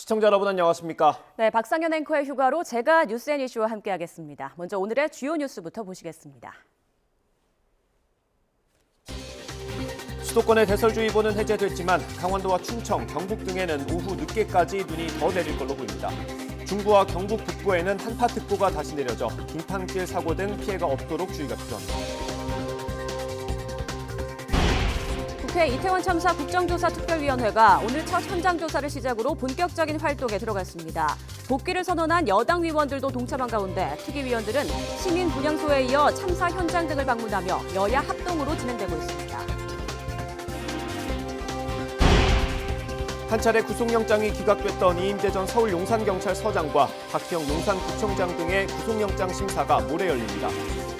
시청자 여러분 안녕하십니까? 네, 박상현 앵커의 휴가로 제가 뉴스앤이슈와 함께하겠습니다. 먼저 오늘의 주요 뉴스부터 보시겠습니다. 수도권의 대설주의보는 해제됐지만 강원도와 충청, 경북 등에는 오후 늦게까지 눈이 더 내릴 걸로 보입니다. 중부와 경북 북부에는 한파특보가 다시 내려져 빙판길 사고 등 피해가 없도록 주의가 필요합니다. 국회 이태원 참사 국정조사특별위원회가 오늘 첫 현장 조사를 시작으로 본격적인 활동에 들어갔습니다. 복귀를 선언한 여당 위원들도 동참한 가운데 특위위원들은 시민 분향소에 이어 참사 현장 등을 방문하며 여야 합동으로 진행되고 있습니다. 한 차례 구속영장이 기각됐던 이인재 전 서울 용산경찰서장과 박형 용산구청장 등의 구속영장 심사가 모레 열립니다.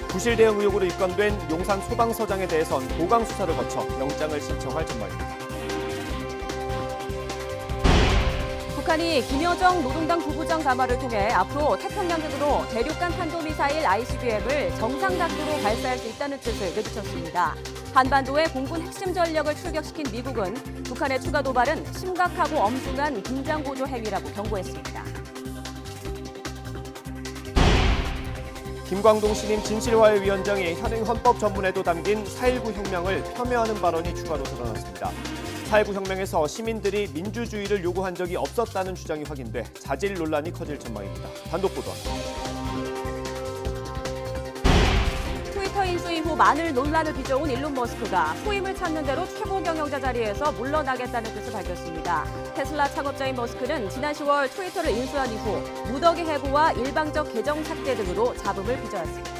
부실 대응 의혹으로 입건된 용산 소방서장에 대해선 보강 수사를 거쳐 영장을 신청할 전망입니다. 북한이 김여정 노동당 부부장 담화를 통해 앞으로 태평양 등으로 대륙간 탄도미사일 ICBM을 정상 각도로 발사할 수 있다는 뜻을 내비쳤습니다. 한반도의 공군 핵심 전력을 출격시킨 미국은 북한의 추가 도발은 심각하고 엄중한 긴장 고조 행위라고 경고했습니다. 김광동 신임 진실화해위원장이 현행 헌법 전문에도 담긴 4.19 혁명을 폄훼하는 발언이 추가로 드러났습니다. 4.19 혁명에서 시민들이 민주주의를 요구한 적이 없었다는 주장이 확인돼 자질 논란이 커질 전망입니다. 단독 보도합니다. 트위터 인수 이후 많은 논란을 빚어온 일론 머스크가 후임을 찾는 대로 최고 경영자 자리에서 물러나겠다는 뜻을 밝혔습니다. 테슬라 창업자인 머스크는 지난 10월 트위터를 인수한 이후 무더기 해고와 일방적 계정 삭제 등으로 잡음을 빚어왔습니다.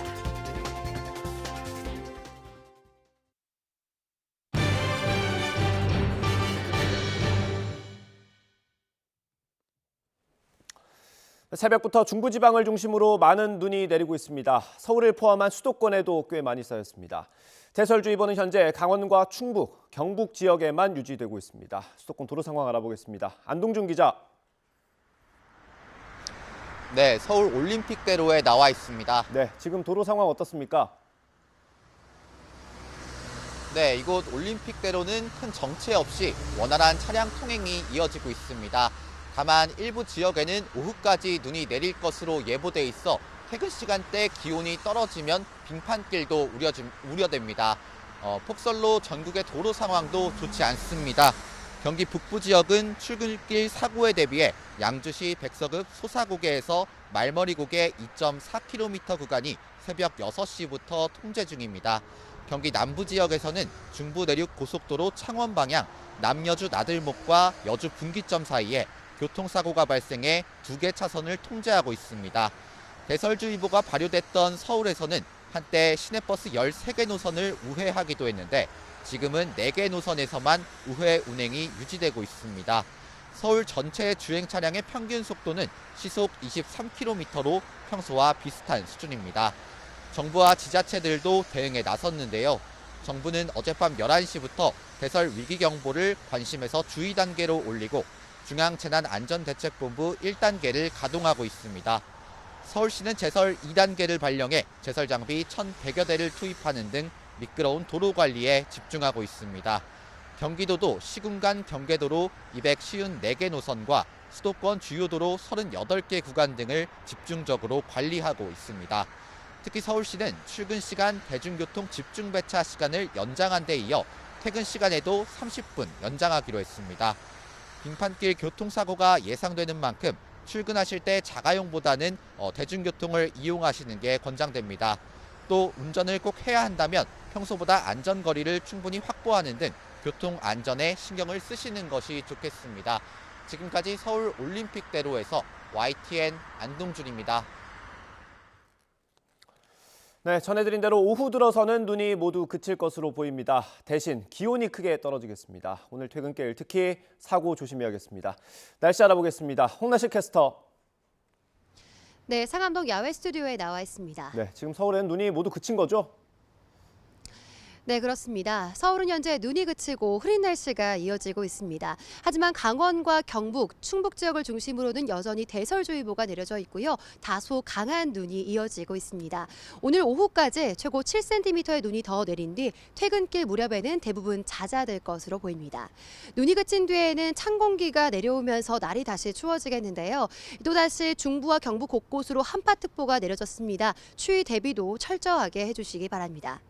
새벽부터 중부지방을 중심으로 많은 눈이 내리고 있습니다. 서울을 포함한 수도권에도 꽤 많이 쌓였습니다. 대설주의보는 현재 강원과 충북, 경북 지역에만 유지되고 있습니다. 수도권 도로 상황 알아보겠습니다. 안동준 기자. 네, 서울 올림픽대로에 나와 있습니다. 네, 지금 도로 상황 어떻습니까? 네, 이곳 올림픽대로는 큰 정체 없이 원활한 차량 통행이 이어지고 있습니다. 다만 일부 지역에는 오후까지 눈이 내릴 것으로 예보돼 있어 퇴근 시간대 기온이 떨어지면 빙판길도 우려됩니다. 폭설로 전국의 도로 상황도 좋지 않습니다. 경기 북부 지역은 출근길 사고에 대비해 양주시 백서급 소사고개에서 말머리고개 2.4km 구간이 새벽 6시부터 통제 중입니다. 경기 남부 지역에서는 중부 내륙 고속도로 창원 방향 남여주 나들목과 여주 분기점 사이에 교통사고가 발생해 2개 차선을 통제하고 있습니다. 대설주의보가 발효됐던 서울에서는 한때 시내버스 13개 노선을 우회하기도 했는데 지금은 4개 노선에서만 우회 운행이 유지되고 있습니다. 서울 전체 주행 차량의 평균 속도는 시속 23km로 평소와 비슷한 수준입니다. 정부와 지자체들도 대응에 나섰는데요. 정부는 어젯밤 11시부터 대설 위기경보를 관심에서 주의 단계로 올리고 중앙재난안전대책본부 1단계를 가동하고 있습니다. 서울시는 제설 2단계를 발령해 제설 장비 1,100여 대를 투입하는 등 미끄러운 도로 관리에 집중하고 있습니다. 경기도도 시군간 경계도로 254개 노선과 수도권 주요 도로 38개 구간 등을 집중적으로 관리하고 있습니다. 특히 서울시는 출근 시간 대중교통 집중 배차 시간을 연장한 데 이어 퇴근 시간에도 30분 연장하기로 했습니다. 빙판길 교통사고가 예상되는 만큼 출근하실 때 자가용보다는 대중교통을 이용하시는 게 권장됩니다. 또 운전을 꼭 해야 한다면 평소보다 안전거리를 충분히 확보하는 등 교통 안전에 신경을 쓰시는 것이 좋겠습니다. 지금까지 서울 올림픽대로에서 YTN 안동준입니다. 네, 전해드린 대로 오후 들어서는 눈이 모두 그칠 것으로 보입니다. 대신 기온이 크게 떨어지겠습니다. 오늘 퇴근길 특히 사고 조심해야겠습니다. 날씨 알아보겠습니다. 홍나실 캐스터. 네, 상암동 야외 스튜디오에 나와 있습니다. 네, 지금 서울엔 눈이 모두 그친 거죠? 네, 그렇습니다. 서울은 현재 눈이 그치고 흐린 날씨가 이어지고 있습니다. 하지만 강원과 경북, 충북 지역을 중심으로는 여전히 대설주의보가 내려져 있고요. 다소 강한 눈이 이어지고 있습니다. 오늘 오후까지 최고 7cm의 눈이 더 내린 뒤 퇴근길 무렵에는 대부분 잦아들 것으로 보입니다. 눈이 그친 뒤에는 찬 공기가 내려오면서 날이 다시 추워지겠는데요. 또다시 중부와 경북 곳곳으로 한파특보가 내려졌습니다. 추위 대비도 철저하게 해주시기 바랍니다.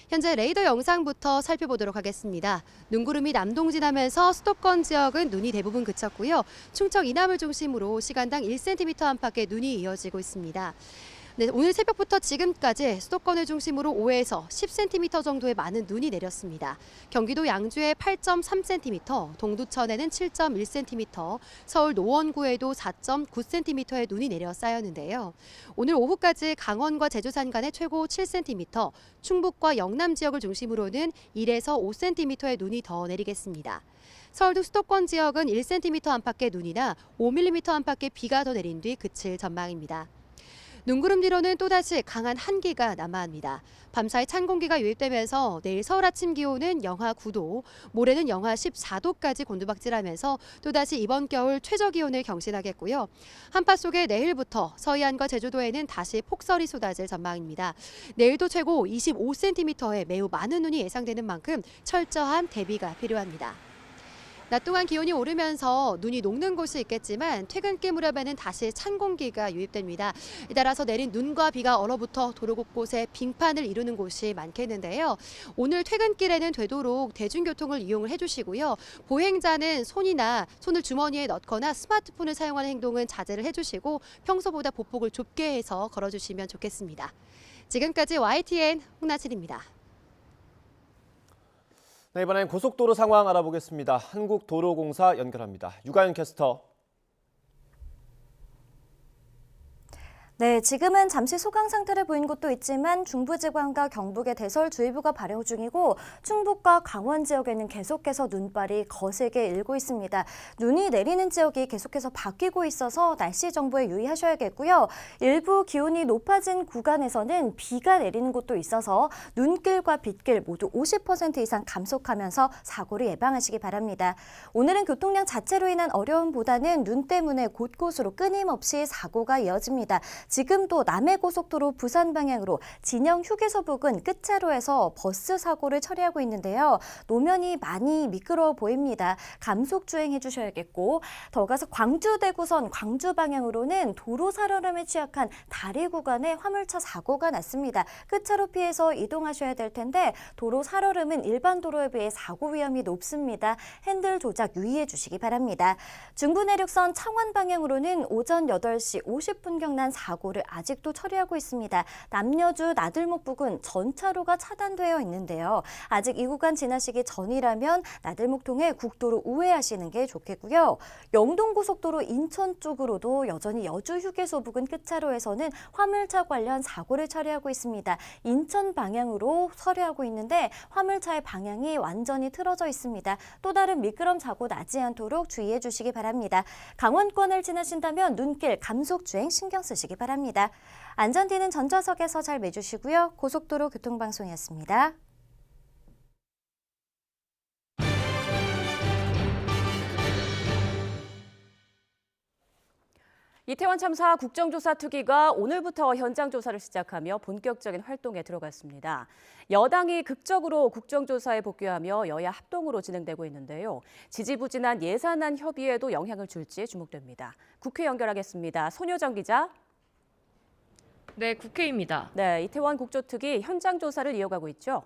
현재 레이더 영상부터 살펴보도록 하겠습니다. 눈구름이 남동진하면서 수도권 지역은 눈이 대부분 그쳤고요. 충청 이남을 중심으로 시간당 1cm 안팎의 눈이 이어지고 있습니다. 네, 오늘 새벽부터 지금까지 수도권을 중심으로 5에서 10cm 정도의 많은 눈이 내렸습니다. 경기도 양주에 8.3cm, 동두천에는 7.1cm, 서울 노원구에도 4.9cm의 눈이 내려 쌓였는데요. 오늘 오후까지 강원과 제주산 간에 최고 7cm, 충북과 영남 지역을 중심으로는 1에서 5cm의 눈이 더 내리겠습니다. 서울도 수도권 지역은 1cm 안팎의 눈이나 5mm 안팎의 비가 더 내린 뒤 그칠 전망입니다. 눈구름 뒤로는 또다시 강한 한기가 남아합니다. 밤사이 찬 공기가 유입되면서 내일 서울 아침 기온은 영하 9도, 모레는 영하 14도까지 곤두박질하면서 또다시 이번 겨울 최저 기온을 경신하겠고요. 한파 속에 내일부터 서해안과 제주도에는 다시 폭설이 쏟아질 전망입니다. 내일도 최고 25cm의 매우 많은 눈이 예상되는 만큼 철저한 대비가 필요합니다. 낮 동안 기온이 오르면서 눈이 녹는 곳이 있겠지만 퇴근길 무렵에는 다시 찬 공기가 유입됩니다. 따라서 내린 눈과 비가 얼어붙어 도로 곳곳에 빙판을 이루는 곳이 많겠는데요. 오늘 퇴근길에는 되도록 대중교통을 이용을 해주시고요. 보행자는 손을 주머니에 넣거나 스마트폰을 사용하는 행동은 자제를 해주시고 평소보다 보폭을 좁게 해서 걸어주시면 좋겠습니다. 지금까지 YTN 홍나진입니다. 네, 이번엔 고속도로 상황 알아보겠습니다. 한국도로공사 연결합니다. 유가연 캐스터. 네, 지금은 잠시 소강 상태를 보인 곳도 있지만 중부지방과 경북에 대설주의보가 발효 중이고 충북과 강원 지역에는 계속해서 눈발이 거세게 일고 있습니다. 눈이 내리는 지역이 계속해서 바뀌고 있어서 날씨 정보에 유의하셔야겠고요. 일부 기온이 높아진 구간에서는 비가 내리는 곳도 있어서 눈길과 빗길 모두 50% 이상 감속하면서 사고를 예방하시기 바랍니다. 오늘은 교통량 자체로 인한 어려움보다는 눈 때문에 곳곳으로 끊임없이 사고가 이어집니다. 지금도 남해고속도로 부산 방향으로 진영 휴게소 부근 끝차로에서 버스 사고를 처리하고 있는데요. 노면이 많이 미끄러워 보입니다. 감속 주행해 주셔야겠고 더 가서 광주 대구선 광주 방향으로는 도로 살얼음에 취약한 다리 구간에 화물차 사고가 났습니다. 끝차로 피해서 이동하셔야 될 텐데 도로 살얼음은 일반 도로에 비해 사고 위험이 높습니다. 핸들 조작 유의해 주시기 바랍니다. 중부내륙선 창원 방향으로는 오전 8시 50분경 난 사고를 아직도 처리하고 있습니다. 남여주 나들목 부근 전차로가 차단되어 있는데요. 아직 이 구간 지나시기 전이라면 나들목 통해 국도로 우회하시는 게 좋겠고요. 영동고속도로 인천 쪽으로도 여전히 여주 휴게소 부근 끝차로에서는 화물차 관련 사고를 처리하고 있습니다. 인천 방향으로 처리하고 있는데 화물차의 방향이 완전히 틀어져 있습니다. 또 다른 미끄럼 사고 나지 않도록 주의해 주시기 바랍니다. 강원권을 지나신다면 눈길 감속 주행 신경 쓰시기 바랍니다. 안전띠는 전좌석에서 잘 매주시고요. 고속도로 교통방송이었습니다. 이태원 참사 국정조사 특위가 오늘부터 현장 조사를 시작하며 본격적인 활동에 들어갔습니다. 여당이 극적으로 국정조사에 복귀하며 여야 합동으로 진행되고 있는데요. 지지부진한 예산안 협의에도 영향을 줄지 주목됩니다. 국회 연결하겠습니다. 손효정 기자. 네, 국회입니다. 네, 이태원 국조특위 현장 조사를 이어가고 있죠.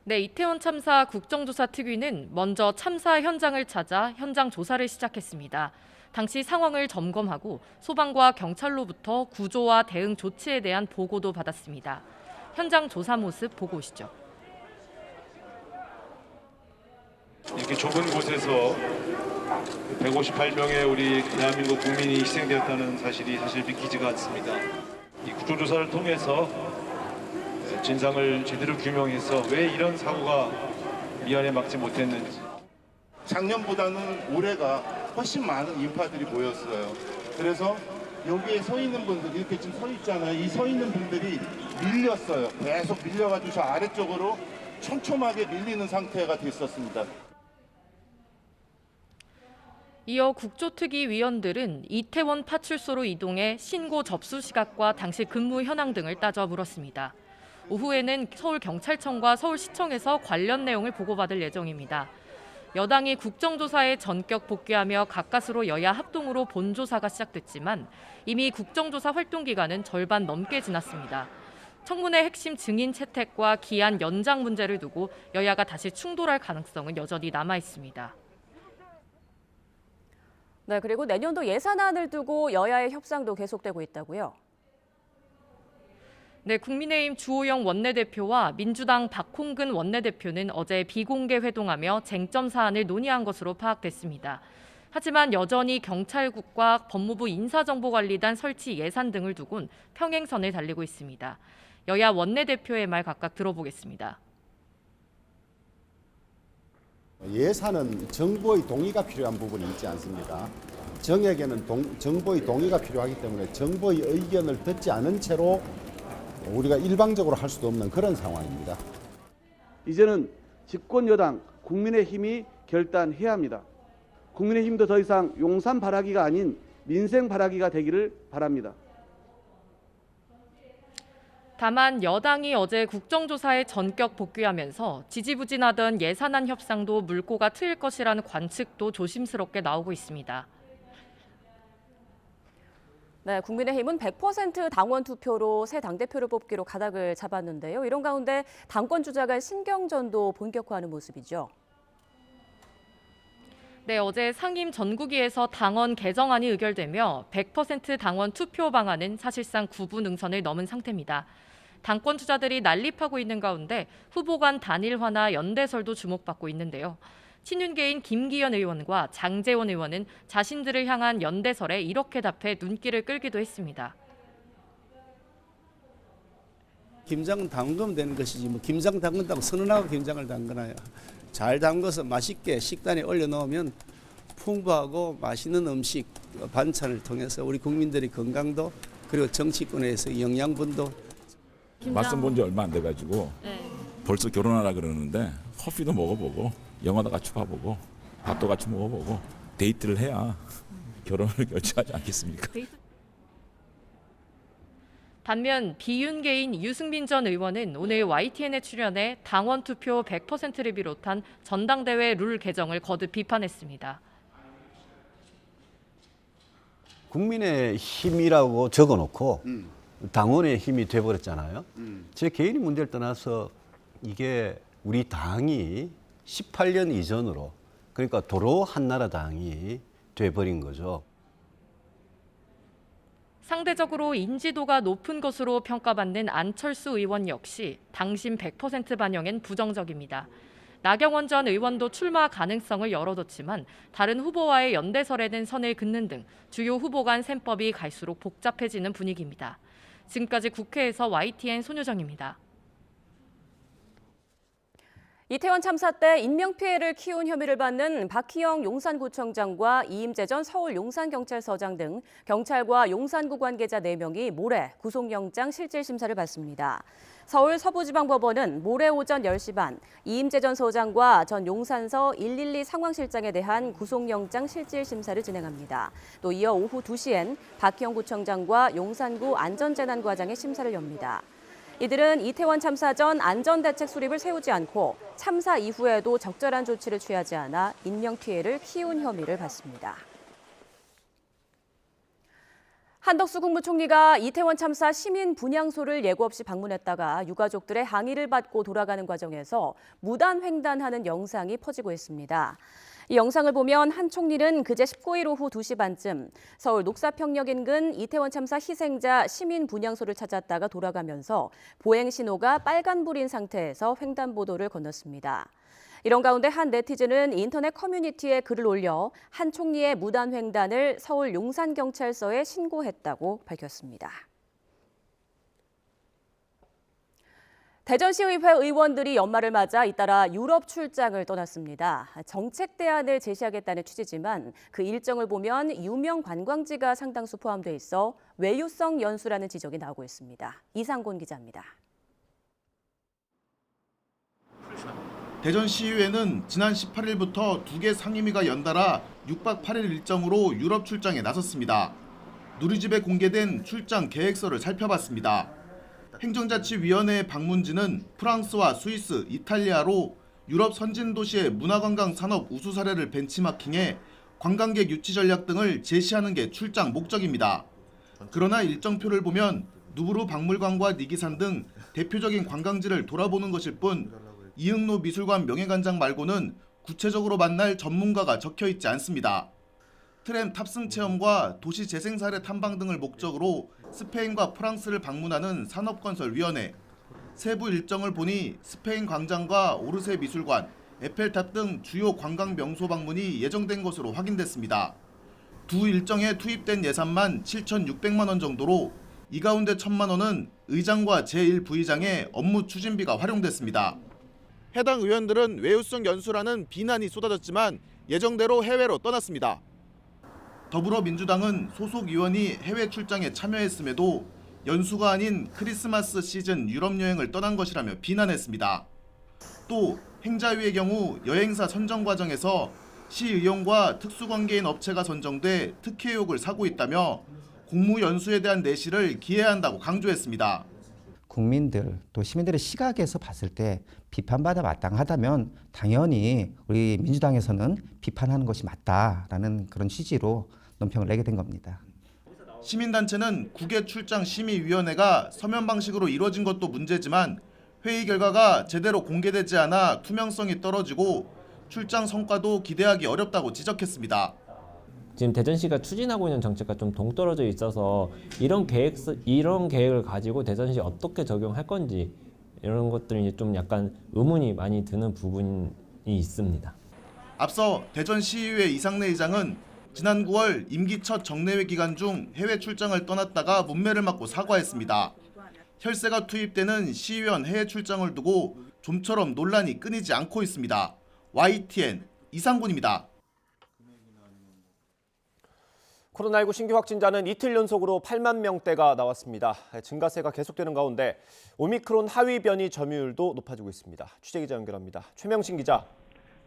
네, 이태원 참사 국정조사 특위는 먼저 참사 현장을 찾아 현장 조사를 시작했습니다. 당시 상황을 점검하고 소방과 경찰로부터 구조와 대응 조치에 대한 보고도 받았습니다. 현장 조사 모습 보고 오시죠. 이렇게 좁은 곳에서 158명의 우리 대한민국 국민이 희생되었다는 사실이 사실 믿기지가 않습니다. 이 국정조사를 통해서 진상을 제대로 규명해서 왜 이런 사고가 미연에 막지 못했는지. 작년보다는 올해가 훨씬 많은 인파들이 모였어요. 그래서 여기에 서 있는 분들, 이렇게 지금 서 있잖아요. 이 서 있는 분들이 밀렸어요. 계속 밀려가지고 저 아래쪽으로 촘촘하게 밀리는 상태가 됐었습니다. 이어 국조특위 위원들은 이태원 파출소로 이동해 신고 접수 시각과 당시 근무 현황 등을 따져 물었습니다. 오후에는 서울경찰청과 서울시청에서 관련 내용을 보고받을 예정입니다. 여당이 국정조사에 전격 복귀하며 가까스로 여야 합동으로 본조사가 시작됐지만 이미 국정조사 활동 기간은 절반 넘게 지났습니다. 청문회 핵심 증인 채택과 기한 연장 문제를 두고 여야가 다시 충돌할 가능성은 여전히 남아 있습니다. 네, 그리고 내년도 예산안을 두고 여야의 협상도 계속되고 있다고요? 네, 국민의힘 주호영 원내대표와 민주당 박홍근 원내대표는 어제 비공개 회동하며 쟁점 사안을 논의한 것으로 파악됐습니다. 하지만 여전히 경찰국과 법무부 인사정보관리단 설치 예산 등을 두곤 평행선을 달리고 있습니다. 여야 원내대표의 말 각각 들어보겠습니다. 예산은 정부의 동의가 필요한 부분이 있지 않습니까? 정액에는 정부의 동의가 필요하기 때문에 정부의 의견을 듣지 않은 채로 우리가 일방적으로 할 수도 없는 그런 상황입니다. 이제는 집권 여당 국민의힘이 결단해야 합니다. 국민의힘도 더 이상 용산 바라기가 아닌 민생 바라기가 되기를 바랍니다. 다만 여당이 어제 국정조사에 전격 복귀하면서 지지부진하던 예산안 협상도 물꼬가 트일 것이라는 관측도 조심스럽게 나오고 있습니다. 네, 국민의힘은 100% 당원 투표로 새 당대표를 뽑기로 가닥을 잡았는데요. 이런 가운데 당권 주자 간 신경전도 본격화하는 모습이죠. 네, 어제 상임 전국위에서 당원 개정안이 의결되며 100% 당원 투표 방안은 사실상 구분응선을 넘은 상태입니다. 당권 주자들이 난립하고 있는 가운데 후보 간 단일화나 연대설도 주목받고 있는데요. 친윤계인 김기현 의원과 장제원 의원은 자신들을 향한 연대설에 이렇게 답해 눈길을 끌기도 했습니다. 김장은 담그면 되는 것이지 뭐 김장 담근다고 선언하고 김장을 담그나요. 잘 담궈서 맛있게 식단에 올려놓으면 풍부하고 맛있는 음식, 반찬을 통해서 우리 국민들의 건강도 그리고 정치권에서 영양분도. 말씀 본 지 얼마 안 돼가지고 벌써 결혼하라 그러는데 커피도 먹어보고 영화도 같이 봐보고 밥도 같이 먹어보고 데이트를 해야 결혼을 결정하지 않겠습니까? 반면 비윤계인 유승민 전 의원은 오늘 YTN에 출연해 당원 투표 100%를 비롯한 전당대회 룰 개정을 거듭 비판했습니다. 국민의 힘이라고 적어놓고 당원의 힘이 돼버렸잖아요. 제 개인의 문제를 떠나서 이게 우리 당이 18년 이전으로 그러니까 도로 한나라당이 돼버린 거죠. 상대적으로 인지도가 높은 것으로 평가받는 안철수 의원 역시 당심 100% 반영엔 부정적입니다. 나경원 전 의원도 출마 가능성을 열어뒀지만 다른 후보와의 연대설에는 선을 긋는 등 주요 후보 간 셈법이 갈수록 복잡해지는 분위기입니다. 지금까지 국회에서 YTN 손유정입니다. 이태원 참사 때 인명피해를 키운 혐의를 받는 박희영 용산구청장과 이임재 전 서울 용산경찰서장 등 경찰과 용산구 관계자 4명이 모레 구속영장 실질심사를 받습니다. 서울 서부지방법원은 모레 오전 10시 반 이임재 전 서장과 전 용산서 112 상황실장에 대한 구속영장 실질심사를 진행합니다. 또 이어 오후 2시엔 박희영 구청장과 용산구 안전재난과장의 심사를 엽니다. 이들은 이태원 참사 전 안전대책 수립을 세우지 않고 참사 이후에도 적절한 조치를 취하지 않아 인명피해를 키운 혐의를 받습니다. 한덕수 국무총리가 이태원 참사 시민 분향소를 예고 없이 방문했다가 유가족들의 항의를 받고 돌아가는 과정에서 무단횡단하는 영상이 퍼지고 있습니다. 이 영상을 보면 한 총리는 그제 19일 오후 2시 반쯤 서울 녹사평역 인근 이태원 참사 희생자 시민 분향소를 찾았다가 돌아가면서 보행 신호가 빨간불인 상태에서 횡단보도를 건넜습니다. 이런 가운데 한 네티즌은 인터넷 커뮤니티에 글을 올려 한 총리의 무단 횡단을 서울 용산경찰서에 신고했다고 밝혔습니다. 대전시의회 의원들이 연말을 맞아 잇따라 유럽 출장을 떠났습니다. 정책 대안을 제시하겠다는 취지지만 그 일정을 보면 유명 관광지가 상당수 포함돼 있어 외유성 연수라는 지적이 나오고 있습니다. 이상곤 기자입니다. 대전시의회는 지난 18일부터 2개 상임위가 연달아 6박 8일 일정으로 유럽 출장에 나섰습니다. 누리집에 공개된 출장 계획서를 살펴봤습니다. 행정자치위원회의 방문지는 프랑스와 스위스, 이탈리아로 유럽 선진도시의 문화관광 산업 우수 사례를 벤치마킹해 관광객 유치 전략 등을 제시하는 게 출장 목적입니다. 그러나 일정표를 보면 누브르 박물관과 니기산 등 대표적인 관광지를 돌아보는 것일 뿐 이응로 미술관 명예관장 말고는 구체적으로 만날 전문가가 적혀있지 않습니다. 트램 탑승 체험과 도시 재생 사례 탐방 등을 목적으로 스페인과 프랑스를 방문하는 산업건설위원회, 세부 일정을 보니 스페인 광장과 오르세 미술관, 에펠탑 등 주요 관광 명소 방문이 예정된 것으로 확인됐습니다. 두 일정에 투입된 예산만 7,600만 원 정도로 이 가운데 1,000만 원은 의장과 제1부의장의 업무 추진비가 활용됐습니다. 해당 의원들은 외유성 연수라는 비난이 쏟아졌지만 예정대로 해외로 떠났습니다. 더불어민주당은 소속 의원이 해외 출장에 참여했음에도 연수가 아닌 크리스마스 시즌 유럽 여행을 떠난 것이라며 비난했습니다. 또 행자위의 경우 여행사 선정 과정에서 시의원과 특수관계인 업체가 선정돼 특혜 의혹을 사고 있다며 공무 연수에 대한 내실을 기해야 한다고 강조했습니다. 국민들 또 시민들의 시각에서 봤을 때 비판받아 마땅하다면 당연히 우리 민주당에서는 비판하는 것이 맞다라는 그런 취지로 논평을 내게 된 겁니다. 시민단체는 국외 출장 심의위원회가 서면 방식으로 이루어진 것도 문제지만 회의 결과가 제대로 공개되지 않아 투명성이 떨어지고 출장 성과도 기대하기 어렵다고 지적했습니다. 지금 대전시가 추진하고 있는 정책과 좀 동떨어져 있어서 이런 계획을 가지고 대전시에 어떻게 적용할 건지 이런 것들이 좀 약간 의문이 많이 드는 부분이 있습니다. 앞서 대전시의회 이상래 의장은 지난 9월 임기 첫 정례회 기간 중 해외 출장을 떠났다가 문매를 맞고 사과했습니다. 혈세가 투입되는 시의원 해외 출장을 두고 좀처럼 논란이 끊이지 않고 있습니다. YTN 이상곤입니다. 코로나19 신규 확진자는 이틀 연속으로 8만 명대가 나왔습니다. 증가세가 계속되는 가운데 오미크론 하위 변이 점유율도 높아지고 있습니다. 취재기자 연결합니다. 최명신 기자.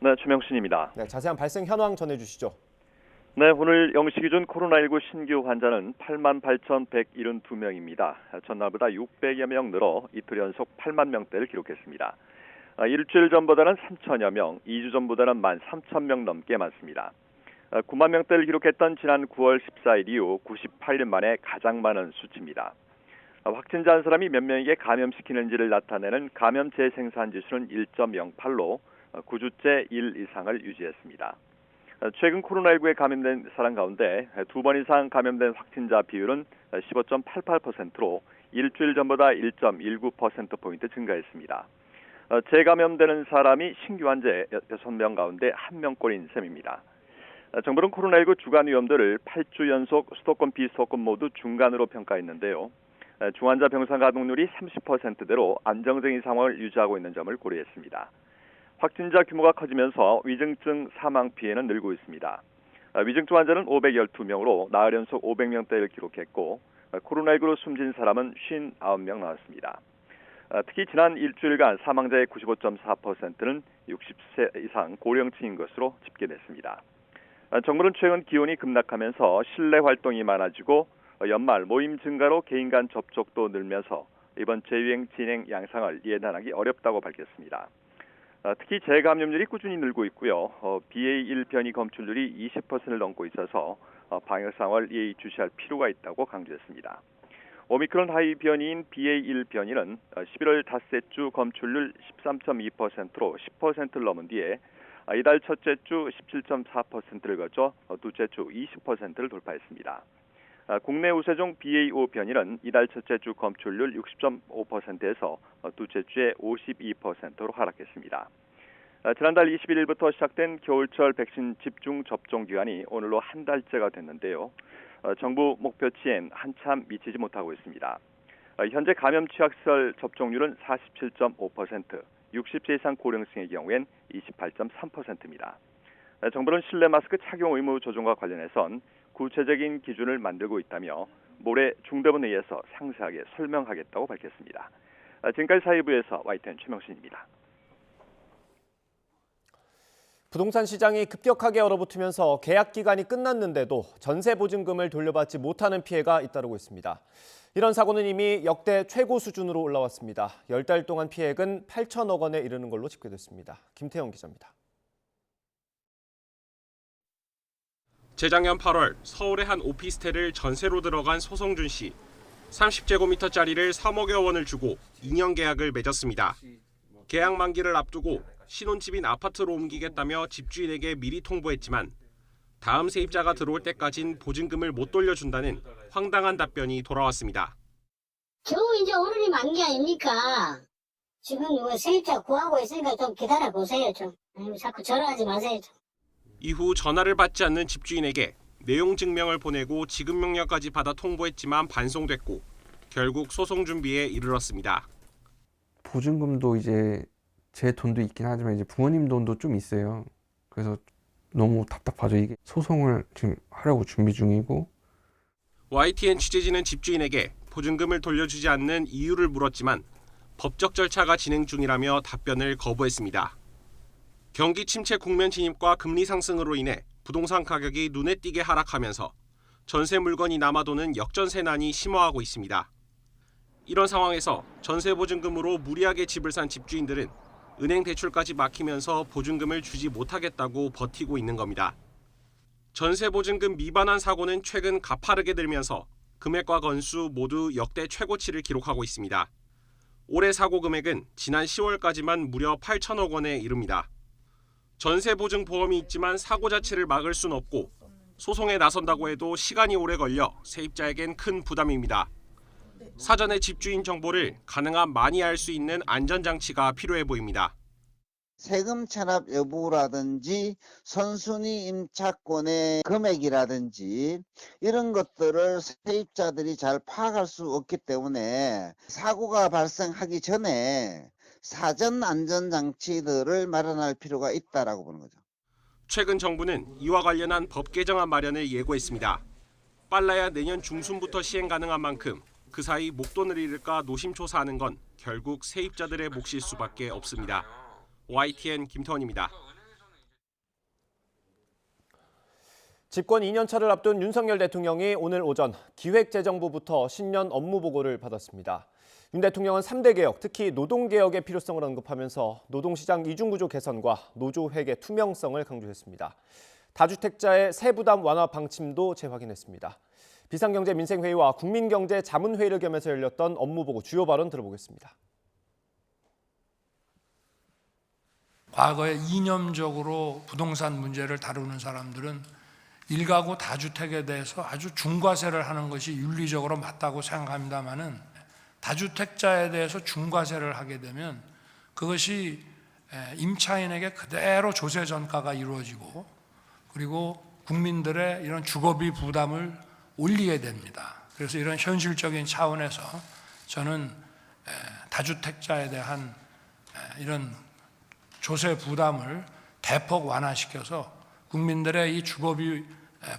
네, 최명신입니다. 네, 자세한 발생 현황 전해주시죠. 네, 오늘 0시 기준 코로나19 신규 환자는 88,172명입니다. 전날보다 600여 명 늘어 이틀 연속 8만 명대를 기록했습니다. 일주일 전보다는 3천여 명, 2주 전보다는 13,000명 넘게 많습니다. 9만 명대를 기록했던 지난 9월 14일 이후 98일 만에 가장 많은 수치입니다. 확진자 한 사람이 몇 명에게 감염시키는지를 나타내는 감염 재생산 지수는 1.08로 9주째 1 이상을 유지했습니다. 최근 코로나19에 감염된 사람 가운데 2번 이상 감염된 확진자 비율은 15.88%로 일주일 전보다 1.19%포인트 증가했습니다. 재감염되는 사람이 신규 환자 6명 가운데 1명꼴인 셈입니다. 정부는 코로나19 주간 위험도를 8주 연속 수도권 비수도권 모두 중간으로 평가했는데요. 중환자 병상 가동률이 30%대로 안정적인 상황을 유지하고 있는 점을 고려했습니다. 확진자 규모가 커지면서 위중증 사망 피해는 늘고 있습니다. 위중증 환자는 512명으로 나흘 연속 500명대를 기록했고 코로나19로 숨진 사람은 59명 나왔습니다. 특히 지난 일주일간 사망자의 95.4%는 60세 이상 고령층인 것으로 집계됐습니다. 정부는 최근 기온이 급락하면서 실내 활동이 많아지고 연말 모임 증가로 개인 간 접촉도 늘면서 이번 재유행 진행 양상을 예단하기 어렵다고 밝혔습니다. 특히 재감염률이 꾸준히 늘고 있고요. BA1 변이 검출률이 20%를 넘고 있어서 방역 상황을 예의주시할 필요가 있다고 강조했습니다. 오미크론 하위 변이인 BA1 변이는 11월 닷새 주 검출률 13.2%로 10%를 넘은 뒤에 이달 첫째 주 17.4%를 거쳐 둘째 주 20%를 돌파했습니다. 국내 우세종 BA5 변이는 이달 첫째 주 검출률 60.5%에서 둘째 주에 52%로 하락했습니다. 지난달 21일부터 시작된 겨울철 백신 집중 접종 기간이 오늘로 한 달째가 됐는데요. 정부 목표치엔 한참 미치지 못하고 있습니다. 현재 감염 취약시설 접종률은 47.5%, 60세 이상 고령층의 경우엔 28.3%입니다. 정부는 실내 마스크 착용 의무 조정과 관련해선 구체적인 기준을 만들고 있다며 모레 중대본회의에서 상세하게 설명하겠다고 밝혔습니다. 지금까지 사회부에서 YTN 최명신입니다. 부동산 시장이 급격하게 얼어붙으면서 계약 기간이 끝났는데도 전세 보증금을 돌려받지 못하는 피해가 잇따르고 있습니다. 이런 사고는 이미 역대 최고 수준으로 올라왔습니다. 10달 동안 피해액은 8천억 원에 이르는 걸로 집계됐습니다. 김태영 기자입니다. 재작년 8월 서울의 한 오피스텔을 전세로 들어간 소성준 씨. 30제곱미터짜리를 3억여 원을 주고 2년 계약을 맺었습니다. 계약 만기를 앞두고 신혼집인 아파트로 옮기겠다며 집주인에게 미리 통보했지만 다음 세입자가 들어올 때까진 보증금을 못 돌려준다는 황당한 답변이 돌아왔습니다. 겨우 이제 오늘이 만기 아닙니까? 지금 세입자 구하고 있으니까 좀 기다려보세요. 좀. 자꾸 전화하지 마세요. 좀. 이후 전화를 받지 않는 집주인에게 내용 증명을 보내고 지급 명령까지 받아 통보했지만 반송됐고 결국 소송 준비에 이르렀습니다. 보증금도 이제 제 돈도 있긴 하지만 이제 부모님 돈도 좀 있어요. 그래서 너무 답답하죠. 이게 소송을 지금 하려고 준비 중이고. YTN 취재진은 집주인에게 보증금을 돌려주지 않는 이유를 물었지만 법적 절차가 진행 중이라며 답변을 거부했습니다. 경기 침체 국면 진입과 금리 상승으로 인해 부동산 가격이 눈에 띄게 하락하면서 전세 물건이 남아도는 역전세난이 심화하고 있습니다. 이런 상황에서 전세 보증금으로 무리하게 집을 산 집주인들은 은행 대출까지 막히면서 보증금을 주지 못하겠다고 버티고 있는 겁니다. 전세 보증금 미반환 사고는 최근 가파르게 늘면서 금액과 건수 모두 역대 최고치를 기록하고 있습니다. 올해 사고 금액은 지난 10월까지만 무려 8천억 원에 이릅니다. 전세 보증 보험이 있지만 사고 자체를 막을 순 없고 소송에 나선다고 해도 시간이 오래 걸려 세입자에겐 큰 부담입니다. 사전에 집주인 정보를 가능한 많이 알 수 있는 안전장치가 필요해 보입니다. 세금 체납 여부라든지 선순위 임차권의 금액이라든지 이런 것들을 세입자들이 잘 파악할 수 없기 때문에 사고가 발생하기 전에 사전 안전장치들을 마련할 필요가 있다라고 보는 거죠. 최근 정부는 이와 관련한 법 개정안 마련을 예고했습니다. 빨라야 내년 중순부터 시행 가능한 만큼 그 사이 목돈을 잃을까 노심초사하는 건 결국 세입자들의 몫일 수밖에 없습니다. YTN 김태원입니다. 집권 2년차를 앞둔 윤석열 대통령이 오늘 오전 기획재정부부터 신년 업무 보고를 받았습니다. 윤 대통령은 3대 개혁, 특히 노동개혁의 필요성을 언급하면서 노동시장 이중구조 개선과 노조회계 투명성을 강조했습니다. 다주택자의 세부담 완화 방침도 재확인했습니다. 비상경제민생회의와 국민경제자문회의를 겸해서 열렸던 업무보고 주요 발언 들어보겠습니다. 과거에 이념적으로 부동산 문제를 다루는 사람들은 1가구 다주택에 대해서 아주 중과세를 하는 것이 윤리적으로 맞다고 생각합니다마는 다주택자에 대해서 중과세를 하게 되면 그것이 임차인에게 그대로 조세 전가가 이루어지고 그리고 국민들의 이런 주거비 부담을 올리게 됩니다. 그래서 이런 현실적인 차원에서 저는 다주택자에 대한 이런 조세 부담을 대폭 완화시켜서 국민들의 이 주거비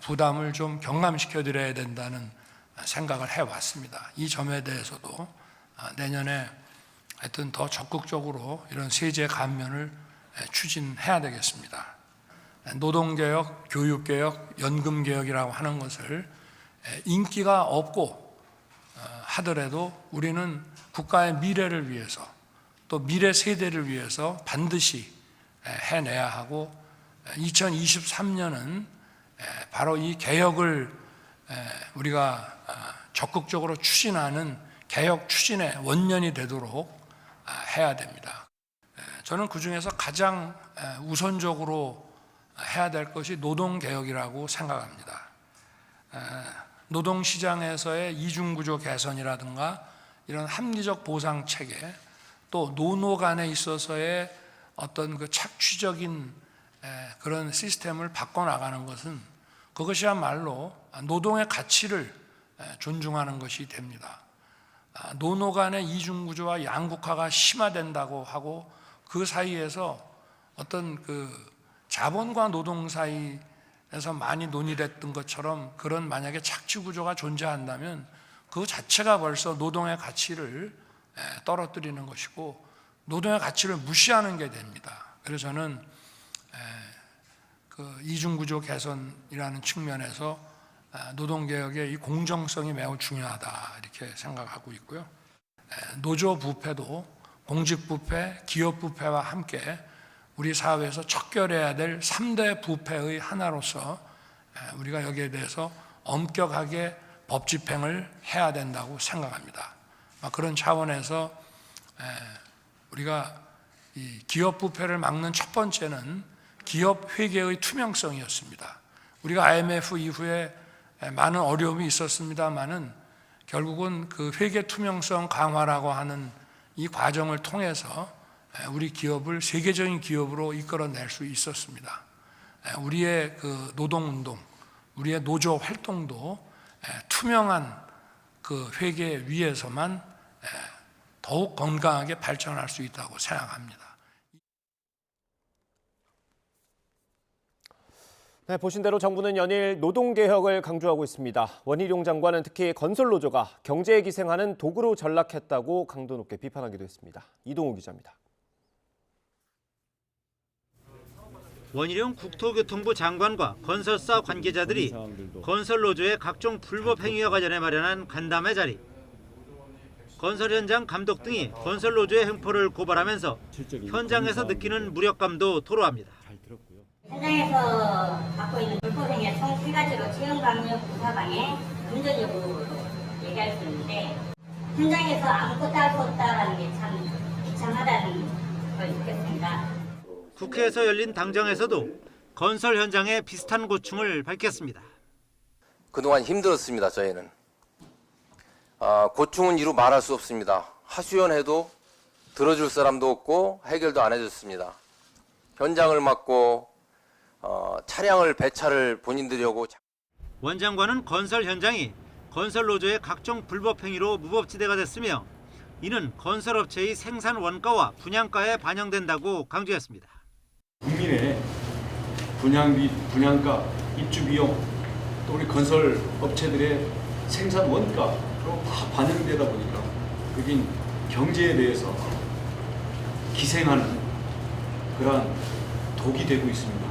부담을 좀 경감시켜 드려야 된다는 생각을 해왔습니다. 이 점에 대해서도 내년에 하여튼 더 적극적으로 이런 세제 감면을 추진해야 되겠습니다. 노동개혁, 교육개혁, 연금개혁이라고 하는 것을 인기가 없고 하더라도 우리는 국가의 미래를 위해서 또 미래 세대를 위해서 반드시 해내야 하고 2023년은 바로 이 개혁을 우리가 적극적으로 추진하는 개혁 추진의 원년이 되도록 해야 됩니다. 저는 그중에서 가장 우선적으로 해야 될 것이 노동개혁이라고 생각합니다. 노동시장에서의 이중구조 개선이라든가 이런 합리적 보상체계 또 노노 간에 있어서의 어떤 그 착취적인 그런 시스템을 바꿔나가는 것은 그것이야말로 노동의 가치를 존중하는 것이 됩니다. 노노 간의 이중구조와 양극화가 심화된다고 하고 그 사이에서 어떤 그 자본과 노동 사이에서 많이 논의됐던 것처럼 그런 만약에 착취구조가 존재한다면 그 자체가 벌써 노동의 가치를 떨어뜨리는 것이고 노동의 가치를 무시하는 게 됩니다. 그래서 저는 그 이중구조 개선이라는 측면에서 노동개혁의 이 공정성이 매우 중요하다 이렇게 생각하고 있고요. 노조 부패도 공직부패, 기업부패와 함께 우리 사회에서 척결해야 될 3대 부패의 하나로서 우리가 여기에 대해서 엄격하게 법 집행을 해야 된다고 생각합니다. 그런 차원에서 우리가 이 기업 부패를 막는 첫 번째는 기업 회계의 투명성이었습니다. 우리가 IMF 이후에 많은 어려움이 있었습니다만은 결국은 그 회계 투명성 강화라고 하는 이 과정을 통해서 우리 기업을 세계적인 기업으로 이끌어낼 수 있었습니다. 우리의 그 노동운동, 우리의 노조 활동도 투명한 그 회계 위에서만 더욱 건강하게 발전할 수 있다고 생각합니다. 네, 보신 대로 정부는 연일 노동개혁을 강조하고 있습니다. 원희룡 장관은 특히 건설노조가 경제에 기생하는 도구로 전락했다고 강도 높게 비판하기도 했습니다. 이동우 기자입니다. 원희룡 국토교통부 장관과 건설사 관계자들이 건설노조의 각종 불법 행위와 관련해 마련한 간담회 자리. 건설 현장 감독 등이 건설노조의 횡포를 고발하면서 현장에서 느끼는 무력감도 토로합니다. 현장에서 갖고 있는 불법 행위가 총 3가지로 채용강력 부사방해 금전 여부로 얘기할 수 있는데 현장에서 아무것도 할 수 없다는 게 참 비참하다는 걸 느꼈습니다. 국회에서 열린 당정에서도 건설 현장의 비슷한 고충을 밝혔습니다. 그동안 힘들었습니다. 저희는. 고충은 이루 말할 수 없습니다. 하소연해도 들어줄 사람도 없고 해결도 안 해줬습니다. 현장을 맡고 차량을 배차를 본인들이 하고. 원 장관은 건설 현장이 건설노조의 각종 불법 행위로 무법지대가 됐으며 이는 건설업체의 생산 원가와 분양가에 반영된다고 강조했습니다. 국민의 분양비, 분양가, 입주 비용, 또 우리 건설 업체들의 생산 원가로 다 반영되다 보니까 여긴 경제에 대해서 기생하는 그러한 독이 되고 있습니다.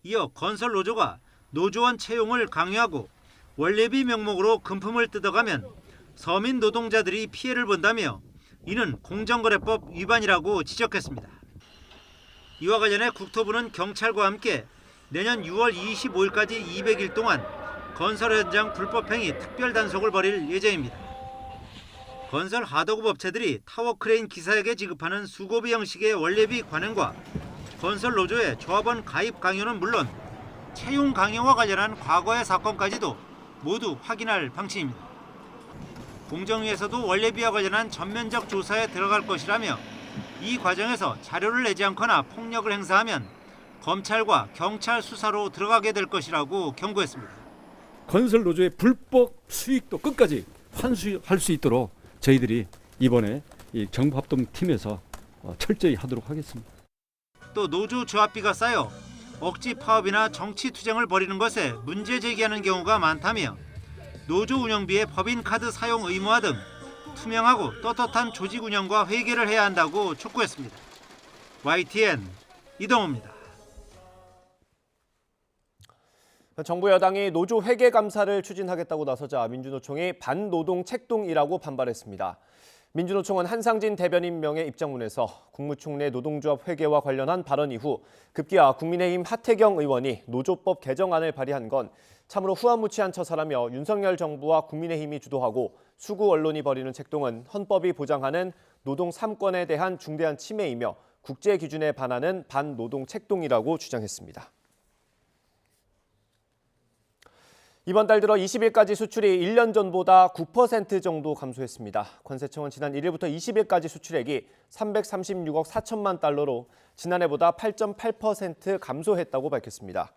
이어 건설노조가 노조원 채용을 강요하고 원래비 명목으로 금품을 뜯어가면 서민 노동자들이 피해를 본다며 이는 공정거래법 위반이라고 지적했습니다. 이와 관련해 국토부는 경찰과 함께 내년 6월 25일까지 200일 동안 건설 현장 불법행위 특별단속을 벌일 예정입니다. 건설 하도급 업체들이 타워크레인 기사에게 지급하는 수고비 형식의 원래비 관행과 건설 노조의 조합원 가입 강요는 물론 채용 강요와 관련한 과거의 사건까지도 모두 확인할 방침입니다. 공정위에서도 원래비와 관련한 전면적 조사에 들어갈 것이라며 이 과정에서 자료를 내지 않거나 폭력을 행사하면 검찰과 경찰 수사로 들어가게 될 것이라고 경고했습니다. 건설 노조의 불법 수익도 끝까지 환수할 수 있도록 저희들이 이번에 이 정부합동팀에서 철저히 하도록 하겠습니다. 또 노조 조합비가 쌓여 억지 파업이나 정치 투쟁을 벌이는 것에 문제 제기하는 경우가 많다며 노조 운영비의 법인카드 사용 의무화 등 투명하고 떳떳한 조직 운영과 회계를 해야 한다고 촉구했습니다. YTN 이동호입니다. 정부 여당이 노조 회계 감사를 추진하겠다고 나서자 민주노총이 반노동 책동이라고 반발했습니다. 민주노총은 한상진 대변인 명의 입장문에서 국무총리 노동조합 회계와 관련한 발언 이후 급기야 국민의힘 하태경 의원이 노조법 개정안을 발의한 건 참으로 후한무치한 처사라며 윤석열 정부와 국민의힘이 주도하고 수구 언론이 벌이는 책동은 헌법이 보장하는 노동 3권에 대한 중대한 침해이며 국제 기준에 반하는 반노동 책동이라고 주장했습니다. 이번 달 들어 20일까지 수출이 1년 전보다 9% 정도 감소했습니다. 관세청은 지난 1일부터 20일까지 수출액이 336억 4천만 달러로 지난해보다 8.8% 감소했다고 밝혔습니다.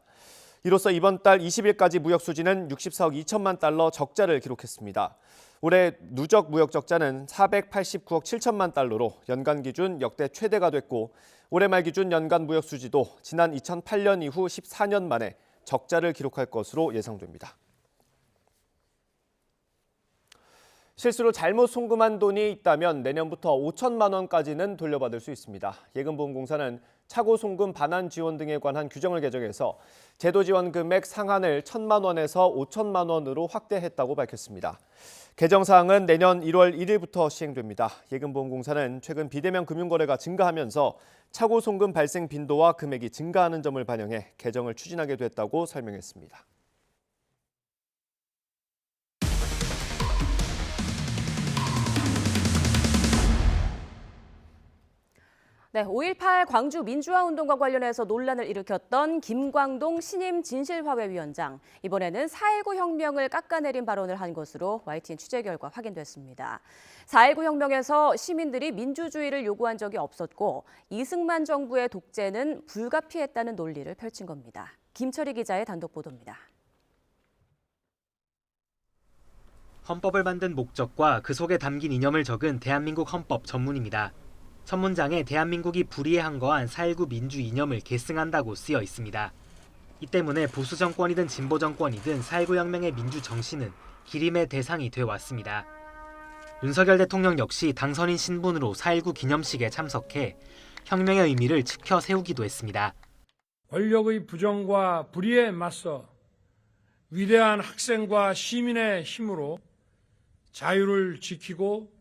이로써 이번 달 20일까지 무역 수지는 64억 2천만 달러 적자를 기록했습니다. 올해 누적 무역 적자는 489억 7천만 달러로 연간 기준 역대 최대가 됐고 올해 말 기준 연간 무역 수지도 지난 2008년 이후 14년 만에 적자를 기록할 것으로 예상됩니다. 실수로 잘못 송금한 돈이 있다면 내년부터 5천만 원까지는 돌려받을 수 있습니다. 예금보험공사는 차고 송금 반환 지원 등에 관한 규정을 개정해서 제도 지원 금액 상한을 1,000만 원에서 5천만 원으로 확대했다고 밝혔습니다. 개정 사항은 내년 1월 1일부터 시행됩니다. 예금보험공사는 최근 비대면 금융거래가 증가하면서 차고 송금 발생 빈도와 금액이 증가하는 점을 반영해 개정을 추진하게 됐다고 설명했습니다. 네, 5.18 광주 민주화운동과 관련해서 논란을 일으켰던 김광동 신임 진실화훼위원장. 이번에는 4.19 혁명을 깎아내린 발언을 한 것으로 YTN 취재 결과 확인됐습니다. 4.19 혁명에서 시민들이 민주주의를 요구한 적이 없었고 이승만 정부의 독재는 불가피했다는 논리를 펼친 겁니다. 김철희 기자의 단독 보도입니다. 헌법을 만든 목적과 그 속에 담긴 이념을 적은 대한민국 헌법 전문입니다. 첫 문장에 대한민국이 불의에 항거한 4.19 민주 이념을 계승한다고 쓰여 있습니다. 이 때문에 보수 정권이든 진보 정권이든 4.19 혁명의 민주 정신은 기림의 대상이 돼 왔습니다. 윤석열 대통령 역시 당선인 신분으로 4.19 기념식에 참석해 혁명의 의미를 지켜 세우기도 했습니다. 권력의 부정과 불의에 맞서 위대한 학생과 시민의 힘으로 자유를 지키고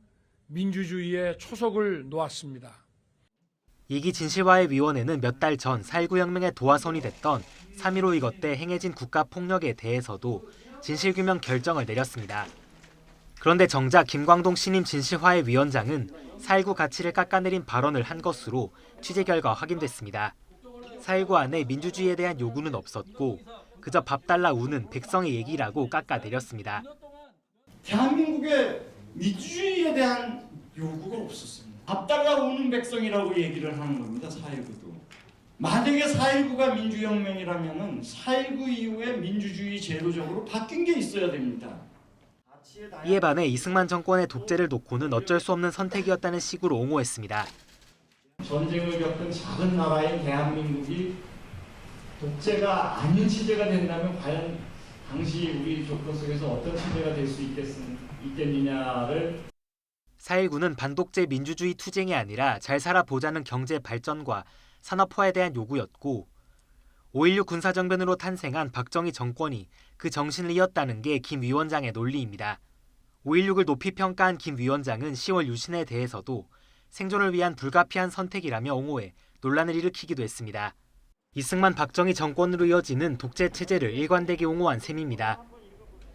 민주주의의 초석을 놓았습니다. 이기 진실화훼위원회는 몇 달 전 4.19 혁명의 도화선이 됐던 3.15 이것 때 행해진 국가폭력에 대해서도 진실규명 결정을 내렸습니다. 그런데 정작 김광동 신임 진실화훼위원장은 4.19 가치를 깎아내린 발언을 한 것으로 취재 결과 확인됐습니다. 4.19 안에 민주주의에 대한 요구는 없었고 그저 밥 달라 우는 백성의 얘기라고 깎아내렸습니다. 대한민국의 민주주의에 대한 요구가 없었습니다. 밥 달라 우는 백성이라고 얘기를 하는 겁니다. 4.19도. 만약에 4.19가 민주혁명이라면 4.19 이후에 민주주의 제도적으로 바뀐 게 있어야 됩니다. 이에 반해 이승만 정권의 독재를 놓고는 어쩔 수 없는 선택이었다는 식으로 옹호했습니다. 전쟁을 겪은 작은 나라인 대한민국이 독재가 아닌 체제가 된다면 과연 당시 우리 조건 속에서 어떤 체제가 될 수 있겠느냐를 4.19는 반독재 민주주의 투쟁이 아니라 잘 살아보자는 경제 발전과 산업화에 대한 요구였고 5.16 군사정변으로 탄생한 박정희 정권이 그 정신을 이었다는 게 김 위원장의 논리입니다. 5.16을 높이 평가한 김 위원장은 10월 유신에 대해서도 생존을 위한 불가피한 선택이라며 옹호해 논란을 일으키기도 했습니다. 이승만 박정희 정권으로 이어지는 독재 체제를 일관되게 옹호한 셈입니다.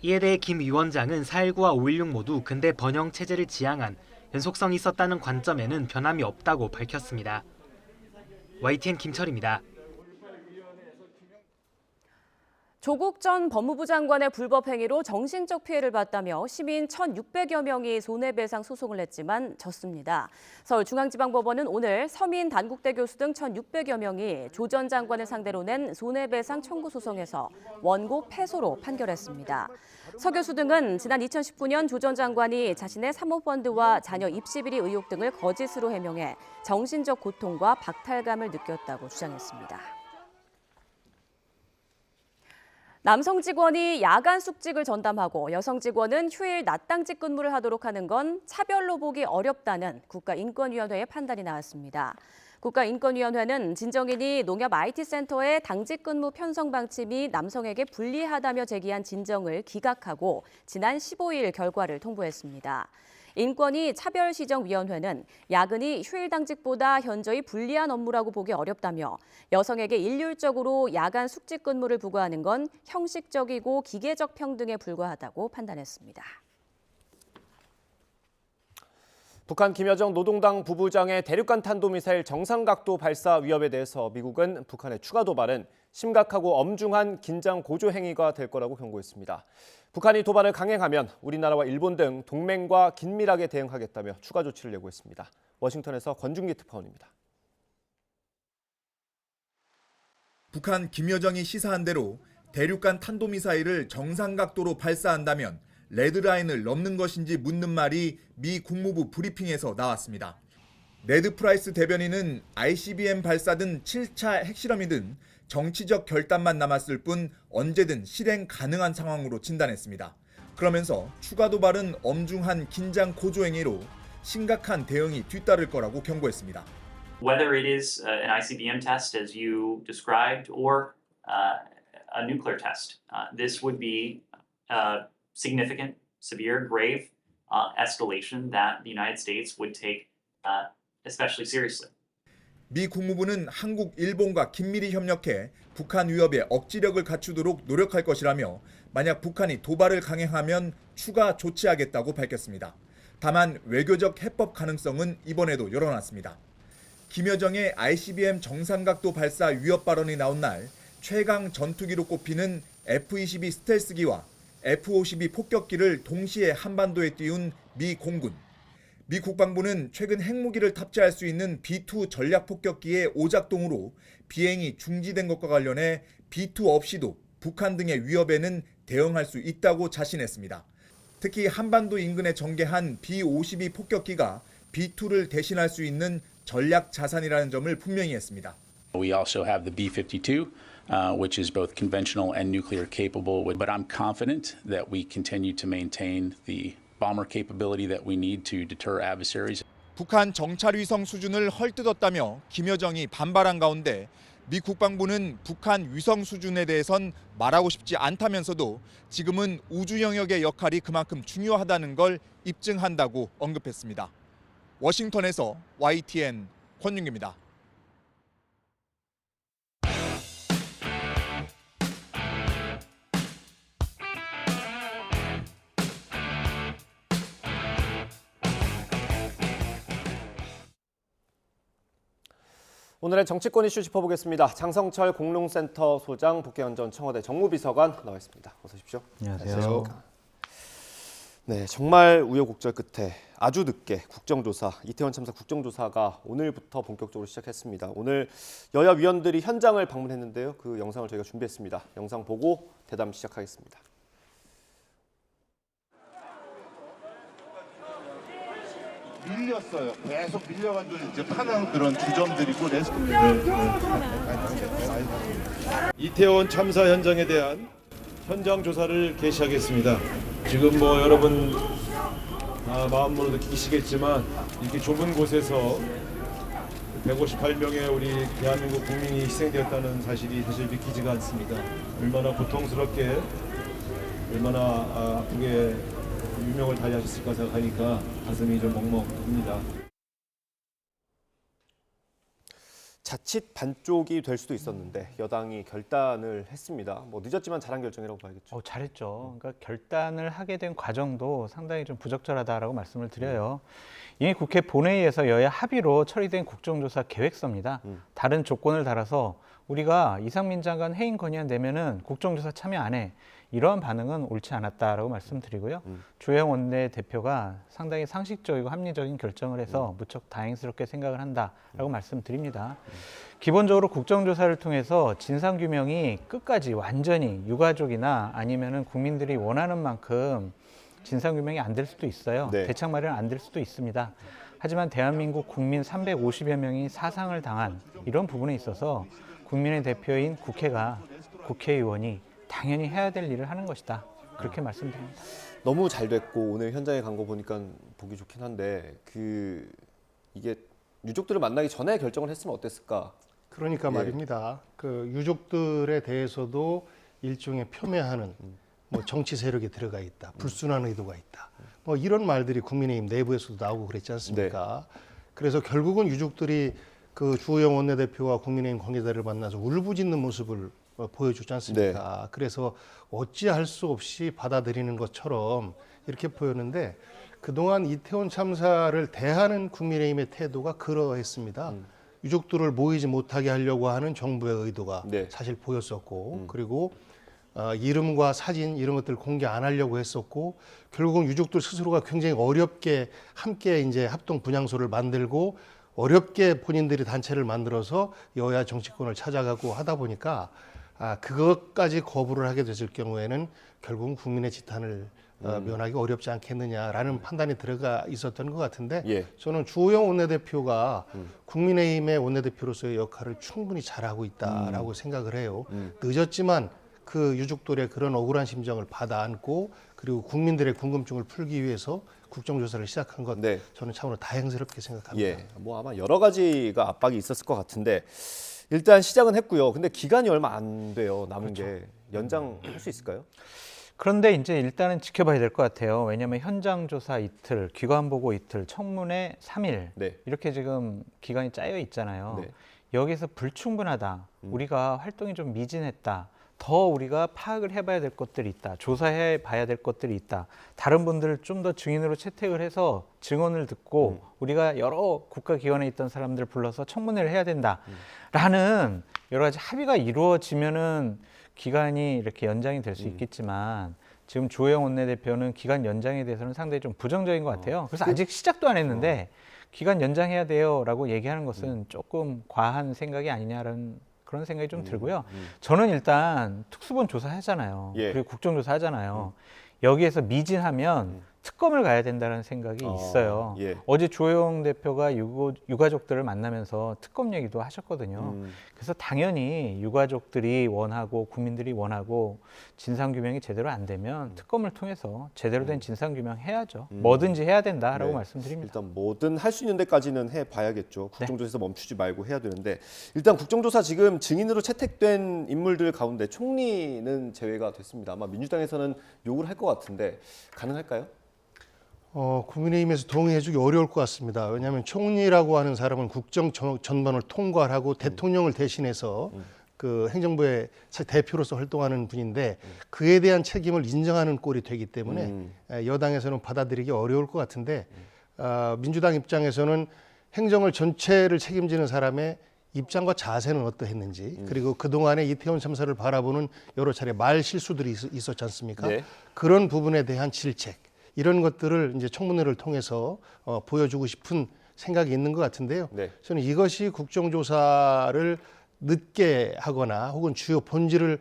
이에 대해 김 위원장은 4.19와 5.16 모두 근대 번영 체제를 지향한 연속성이 있었다는 관점에는 변함이 없다고 밝혔습니다. YTN 김철입니다. 조국 전 법무부 장관의 불법 행위로 정신적 피해를 봤다며 시민 1,600여 명이 손해배상 소송을 냈지만 졌습니다. 서울중앙지방법원은 오늘 서민, 단국대 교수 등 1,600여 명이 조 전 장관을 상대로 낸 손해배상 청구 소송에서 원고 패소로 판결했습니다. 서 교수 등은 지난 2019년 조 전 장관이 자신의 사모펀드와 자녀 입시비리 의혹 등을 거짓으로 해명해 정신적 고통과 박탈감을 느꼈다고 주장했습니다. 남성 직원이 야간 숙직을 전담하고 여성 직원은 휴일 낮당직 근무를 하도록 하는 건 차별로 보기 어렵다는 국가인권위원회의 판단이 나왔습니다. 국가인권위원회는 진정인이 농협 IT센터의 당직 근무 편성 방침이 남성에게 불리하다며 제기한 진정을 기각하고 지난 15일 결과를 통보했습니다. 인권위 차별시정위원회는 야근이 휴일 당직보다 현저히 불리한 업무라고 보기 어렵다며 여성에게 일률적으로 야간 숙직 근무를 부과하는 건 형식적이고 기계적 평등에 불과하다고 판단했습니다. 북한 김여정 노동당 부부장의 대륙간 탄도미사일 정상각도 발사 위협에 대해서 미국은 북한의 추가 도발은 심각하고 엄중한 긴장 고조 행위가 될 거라고 경고했습니다. 북한이 도발을 강행하면 우리나라와 일본 등 동맹과 긴밀하게 대응하겠다며 추가 조치를 예고했습니다. 워싱턴에서 권중기 특파원입니다. 북한 김여정이 시사한 대로 대륙간 탄도미사일을 정상각도로 발사한다면 레드라인을 넘는 것인지 묻는 말이 미 국무부 브리핑에서 나왔습니다. 네드 프라이스 대변인은 ICBM 발사든 7차 핵실험이든 정치적 결단만 남았을 뿐 언제든 실행 가능한 상황으로 진단했습니다. 그러면서 추가 도발은 엄중한 긴장 고조 행위로 심각한 대응이 뒤따를 거라고 경고했습니다. Whether it is an ICBM test as you described or a nuclear test, this would be significant, severe, grave escalation that the United States would take especially seriously. 미 국무부는 한국, 일본과 긴밀히 협력해 북한 위협에 억지력을 갖추도록 노력할 것이라며 만약 북한이 도발을 강행하면 추가 조치하겠다고 밝혔습니다. 다만 외교적 해법 가능성은 이번에도 열어놨습니다. 김여정의 ICBM 정상각도 발사 위협 발언이 나온 날 최강 전투기로 꼽히는 F-22 스텔스기와 F-52 폭격기를 동시에 한반도에 띄운 미 공군. 미 국방부는 최근 핵무기를 탑재할 수 있는 B-2 전략폭격기의 오작동으로 비행이 중지된 것과 관련해 B-2 없이도 북한 등의 위협에는 대응할 수 있다고 자신했습니다. 특히 한반도 인근에 전개한 B-52 폭격기가 B-2를 대신할 수 있는 전략 자산이라는 점을 분명히 했습니다. We also have the B-52, which is both conventional and nuclear capable. But I'm confident that we continue to maintain the bomber capability that we need to deter adversaries. 북한 정찰 위성 수준을 헐뜯었다며 김여정이 반발한 가운데 미 국방부는 북한 위성 수준에 대해선 말하고 싶지 않다면서도 지금은 우주 영역의 역할이 그만큼 중요하다는 걸 입증한다고 언급했습니다. 워싱턴에서 YTN 권윤기입니다. 오늘의 정치권 이슈 짚어보겠습니다. 장성철 공릉센터 소장, 복귀현 전 청와대 정무비서관 나와 있습니다. 어서 오십시오. 안녕하세요. 네, 정말 우여곡절 끝에 아주 늦게 국정조사, 이태원 참사 국정조사가 오늘부터 본격적으로 시작했습니다. 오늘 여야 위원들이 현장을 방문했는데요. 그 영상을 저희가 준비했습니다. 영상 보고 대담 시작하겠습니다. 밀렸어요. 계속 밀려가지고 이제 파는 그런 주점들이고 이태원 참사 현장에 대한 현장 조사를 개시하겠습니다. 지금 여러분 마음으로 느끼시겠지만 이렇게 좁은 곳에서 158명의 우리 대한민국 국민이 희생되었다는 사실이 사실 믿기지가 않습니다. 얼마나 고통스럽게, 얼마나 아프게 유명을 다하셨을까 생각하니까 가슴이 좀 먹먹합니다. 자칫 반쪽이 될 수도 있었는데 여당이 결단을 했습니다. 늦었지만 잘한 결정이라고 봐야겠죠. 잘했죠. 그러니까 결단을 하게 된 과정도 상당히 좀 부적절하다라고 말씀을 드려요. 이미 국회 본회의에서 여야 합의로 처리된 국정조사 계획서입니다. 다른 조건을 달아서 우리가 이상민 장관 해임 건의안 내면은 국정조사 참여 안 해. 이러한 반응은 옳지 않았다라고 말씀드리고요. 주호영 원내대표가 상당히 상식적이고 합리적인 결정을 해서 무척 다행스럽게 생각을 한다라고 말씀드립니다. 기본적으로 국정조사를 통해서 진상규명이 끝까지 완전히 유가족이나 아니면은 국민들이 원하는 만큼 진상규명이 안 될 수도 있어요. 네. 대책 마련 안 될 수도 있습니다. 하지만 대한민국 국민 350여 명이 사상을 당한 이런 부분에 있어서 국민의 대표인 국회가, 국회의원이 당연히 해야 될 일을 하는 것이다. 그렇게 말씀드립니다. 너무 잘 됐고 오늘 현장에 간 거 보니까 보기 좋긴 한데 이게 유족들을 만나기 전에 결정을 했으면 어땠을까? 그러니까 말입니다. 그 유족들에 대해서도 일종의 폄훼하는 정치 세력이 들어가 있다. 불순한 의도가 있다. 이런 말들이 국민의힘 내부에서도 나오고 그랬지 않습니까? 네. 그래서 결국은 유족들이 그 주호영 원내대표와 국민의힘 관계자를 만나서 울부짖는 모습을 보여주지 않습니까? 네. 그래서 어찌할 수 없이 받아들이는 것처럼 이렇게 보였는데 그동안 이태원 참사를 대하는 국민의힘의 태도가 그러했습니다. 유족들을 모이지 못하게 하려고 하는 정부의 의도가 사실 보였었고 그리고 이름과 사진 이런 것들을 공개 안 하려고 했었고 결국은 유족들 스스로가 굉장히 어렵게 함께 이제 합동 분향소를 만들고 어렵게 본인들이 단체를 만들어서 여야 정치권을 찾아가고 하다 보니까 그것까지 거부를 하게 됐을 경우에는 결국은 국민의 지탄을 면하기 어렵지 않겠느냐라는 판단이 들어가 있었던 것 같은데 예. 저는 주호영 원내대표가 국민의힘의 원내대표로서의 역할을 충분히 잘하고 있다라고 생각을 해요. 늦었지만 그 유족들의 그런 억울한 심정을 받아 안고 그리고 국민들의 궁금증을 풀기 위해서 국정조사를 시작한 것 네. 저는 참으로 다행스럽게 생각합니다. 예, 뭐 아마 여러 가지가 압박이 있었을 것 같은데 일단 시작은 했고요. 근데 기간이 얼마 안 돼요. 남은 게 연장할 수 있을까요? 그런데 이제 일단은 지켜봐야 될 것 같아요. 왜냐하면 현장 조사 이틀, 기관 보고 이틀, 청문회 3일 네. 이렇게 지금 기간이 짜여 있잖아요. 네. 여기서 불충분하다. 우리가 활동이 좀 미진했다. 더 우리가 파악을 해봐야 될 것들이 있다. 조사해 봐야 될 것들이 있다. 다른 분들을 좀 더 증인으로 채택을 해서 증언을 듣고 우리가 여러 국가기관에 있던 사람들을 불러서 청문회를 해야 된다라는 여러 가지 합의가 이루어지면은 기간이 이렇게 연장이 될 수 있겠지만 지금 주호영 원내대표는 기간 연장에 대해서는 상당히 좀 부정적인 것 같아요. 그래서 아직 시작도 안 했는데 기간 연장해야 돼요라고 얘기하는 것은 조금 과한 생각이 아니냐라는 그런 생각이 좀 들고요. 저는 일단 특수본 조사하잖아요. 예. 그리고 국정조사 하잖아요. 여기에서 미진하면 특검을 가야 된다는 생각이 있어요. 예. 어제 주호영 대표가 유가족들을 만나면서 특검 얘기도 하셨거든요. 그래서 당연히 유가족들이 원하고 국민들이 원하고 진상규명이 제대로 안 되면 특검을 통해서 제대로 된 진상규명 해야죠. 뭐든지 해야 된다라고 네. 말씀드립니다. 일단 뭐든 할 수 있는 데까지는 해봐야겠죠. 국정조사에서 멈추지 말고 해야 되는데 일단 국정조사 지금 증인으로 채택된 인물들 가운데 총리는 제외가 됐습니다. 아마 민주당에서는 욕을 할 것 같은데 가능할까요? 국민의힘에서 동의해주기 어려울 것 같습니다. 왜냐하면 총리라고 하는 사람은 국정 전반을 통과를 하고 대통령을 대신해서 그 행정부의 대표로서 활동하는 분인데 그에 대한 책임을 인정하는 꼴이 되기 때문에 여당에서는 받아들이기 어려울 것 같은데 민주당 입장에서는 행정을 전체를 책임지는 사람의 입장과 자세는 어떠했는지 그리고 그동안에 이태원 참사를 바라보는 여러 차례 말 실수들이 있었지 않습니까? 네. 그런 부분에 대한 질책 이런 것들을 이제 청문회를 통해서 보여주고 싶은 생각이 있는 것 같은데요. 네. 저는 이것이 국정조사를 늦게 하거나 혹은 주요 본질을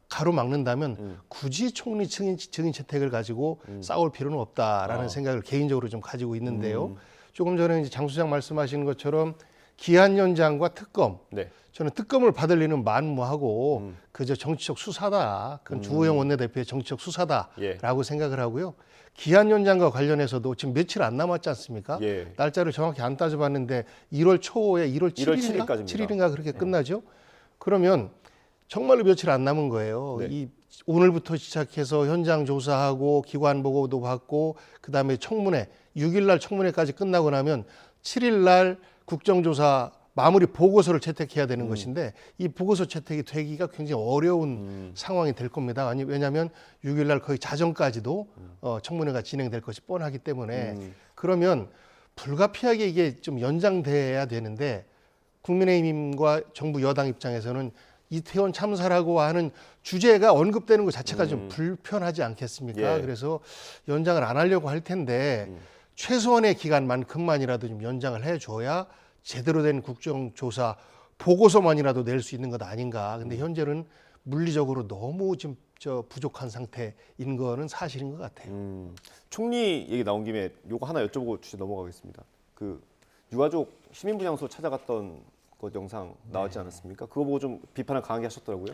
가로막는다면 굳이 총리 증인 채택을 가지고 싸울 필요는 없다라는 생각을 개인적으로 좀 가지고 있는데요. 조금 전에 이제 장 수장 말씀하시는 것처럼 기한 연장과 특검. 네. 저는 특검을 받을 리는 만무하고 그저 정치적 수사다. 그건 주호영 원내대표의 정치적 수사다라고 생각을 하고요. 기한 연장과 관련해서도 지금 며칠 안 남았지 않습니까? 예. 날짜를 정확히 안 따져봤는데 1월 초에 1월 7일인가? 7일까지입니다. 7일인가 그렇게 끝나죠? 그러면 정말로 며칠 안 남은 거예요. 네. 오늘부터 시작해서 현장 조사하고 기관 보고도 받고 그다음에 청문회 6일 날 청문회까지 끝나고 나면 7일 날 국정조사 마무리 보고서를 채택해야 되는 것인데 이 보고서 채택이 되기가 굉장히 어려운 상황이 될 겁니다. 왜냐하면 6일 날 거의 자정까지도 청문회가 진행될 것이 뻔하기 때문에 그러면 불가피하게 이게 좀 연장돼야 되는데 국민의힘과 정부 여당 입장에서는 이태원 참사라고 하는 주제가 언급되는 것 자체가 좀 불편하지 않겠습니까? 예. 그래서 연장을 안 하려고 할 텐데 최소한의 기간만큼만이라도 좀 연장을 해줘야 제대로 된 국정조사 보고서만이라도 낼 수 있는 것 아닌가. 근데 현재는 물리적으로 너무 지금 부족한 상태인 거는 사실인 것 같아요. 총리 얘기 나온 김에 요거 하나 여쭤보고 주제 넘어가겠습니다. 그 유가족 시민분향소 찾아갔던 것 영상 나왔지 않았습니까? 그거 보고 좀 비판을 강하게 하셨더라고요.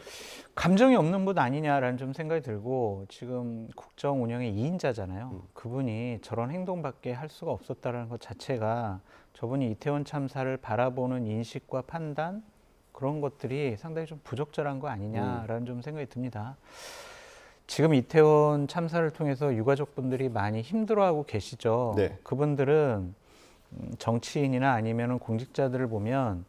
감정이 없는 분 아니냐라는 좀 생각이 들고 지금 국정 운영의 2인자잖아요. 그분이 저런 행동밖에 할 수가 없었다는 것 자체가 저분이 이태원 참사를 바라보는 인식과 판단 그런 것들이 상당히 좀 부적절한 거 아니냐라는 좀 생각이 듭니다. 지금 이태원 참사를 통해서 유가족분들이 많이 힘들어하고 계시죠. 네. 그분들은 정치인이나 아니면 공직자들을 보면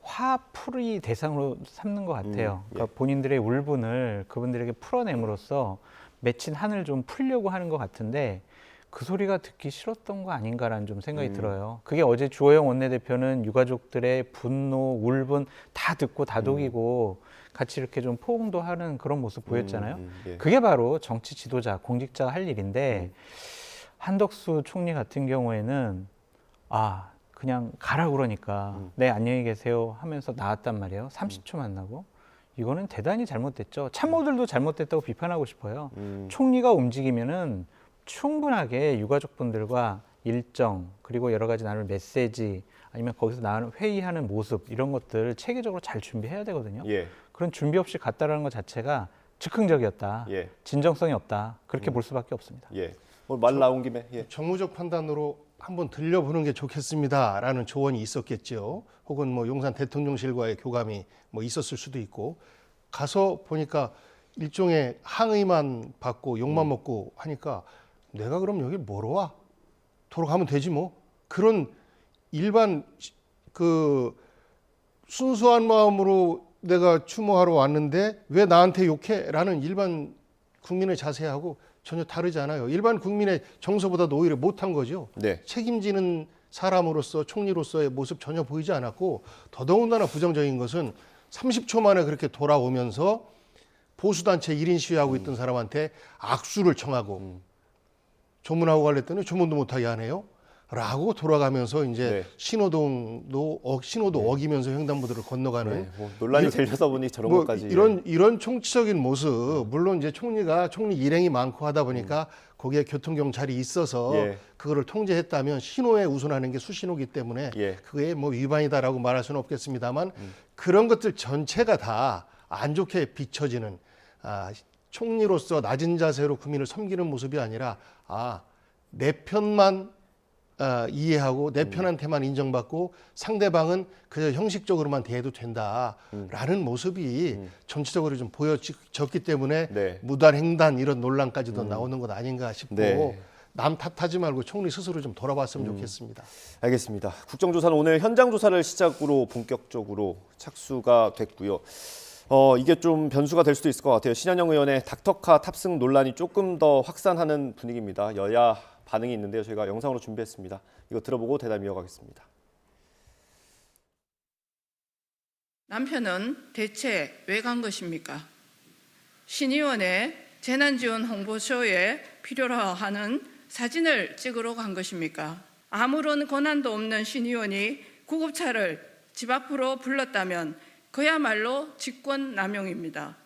화풀이 대상으로 삼는 것 같아요. 그러니까 본인들의 울분을 그분들에게 풀어냄으로써 맺힌 한을 좀 풀려고 하는 것 같은데 그 소리가 듣기 싫었던 거 아닌가라는 좀 생각이 들어요. 그게 어제 주호영 원내대표는 유가족들의 분노, 울분 다 듣고 다독이고 같이 이렇게 좀 포옹도 하는 그런 모습 보였잖아요. 예. 그게 바로 정치 지도자, 공직자가 할 일인데 한덕수 총리 같은 경우에는 그냥 가라 그러니까 네 안녕히 계세요 하면서 나왔단 말이에요. 30초 만나고 이거는 대단히 잘못됐죠. 참모들도 잘못됐다고 비판하고 싶어요. 총리가 움직이면은 충분하게 유가족분들과 일정 그리고 여러 가지 나눌 메시지 아니면 거기서 나오는 회의하는 모습 이런 것들 체계적으로 잘 준비해야 되거든요. 예. 그런 준비 없이 갔다라는 것 자체가 즉흥적이었다. 예. 진정성이 없다. 그렇게 볼 수밖에 없습니다. 예. 오늘 말 나온 김에 정무적 판단으로 한번 들려보는 게 좋겠습니다라는 조언이 있었겠죠. 혹은 뭐 용산 대통령실과의 교감이 뭐 있었을 수도 있고 가서 보니까 일종의 항의만 받고 욕만 먹고 하니까 내가 그럼 여기 뭐로 와? 돌아가면 되지 뭐. 그런 일반 그 순수한 마음으로 내가 추모하러 왔는데 왜 나한테 욕해? 라는 일반 국민의 자세하고 전혀 다르지 않아요. 일반 국민의 정서보다도 오히려 못한 거죠. 네. 책임지는 사람으로서 총리로서의 모습 전혀 보이지 않았고 더더군다나 부정적인 것은 30초 만에 그렇게 돌아오면서 보수단체 1인 시위하고 있던 사람한테 악수를 청하고 조문하고 갈랬더니 조문도 못하게 하네요. 라고 돌아가면서 이제 신호도 어기면서 횡단보도를 건너가는 뭐 논란이 되려다 보니 저런 것까지 이런 총체적인 모습 물론 이제 총리가 총리 일행이 많고 하다 보니까 거기에 교통경찰이 있어서 그거를 통제했다면 신호에 우선하는 게 수신호기 때문에 그게 뭐 위반이다라고 말할 수는 없겠습니다만 그런 것들 전체가 다 안 좋게 비춰지는 총리로서 낮은 자세로 국민을 섬기는 모습이 아니라 내 편만 이해하고 내 편한테만 인정받고 상대방은 그저 형식적으로만 대해도 된다라는 모습이 전체적으로 좀 보여졌기 때문에 무단횡단 이런 논란까지도 나오는 것 아닌가 싶고 남 탓하지 말고 총리 스스로 좀 돌아봤으면 좋겠습니다. 알겠습니다. 국정조사는 오늘 현장 조사를 시작으로 본격적으로 착수가 됐고요. 이게 좀 변수가 될 수도 있을 것 같아요. 신현영 의원의 닥터카 탑승 논란이 조금 더 확산하는 분위기입니다. 여야 반응이 있는데요. 저희가 영상으로 준비했습니다. 이거 들어보고 대담 이어가겠습니다. 남편은 대체 왜 간 것입니까? 신 의원의 재난지원 홍보쇼에 필요로 하는 사진을 찍으러 간 것입니까? 아무런 권한도 없는 신 의원이 구급차를 집 앞으로 불렀다면 그야말로 직권남용입니다.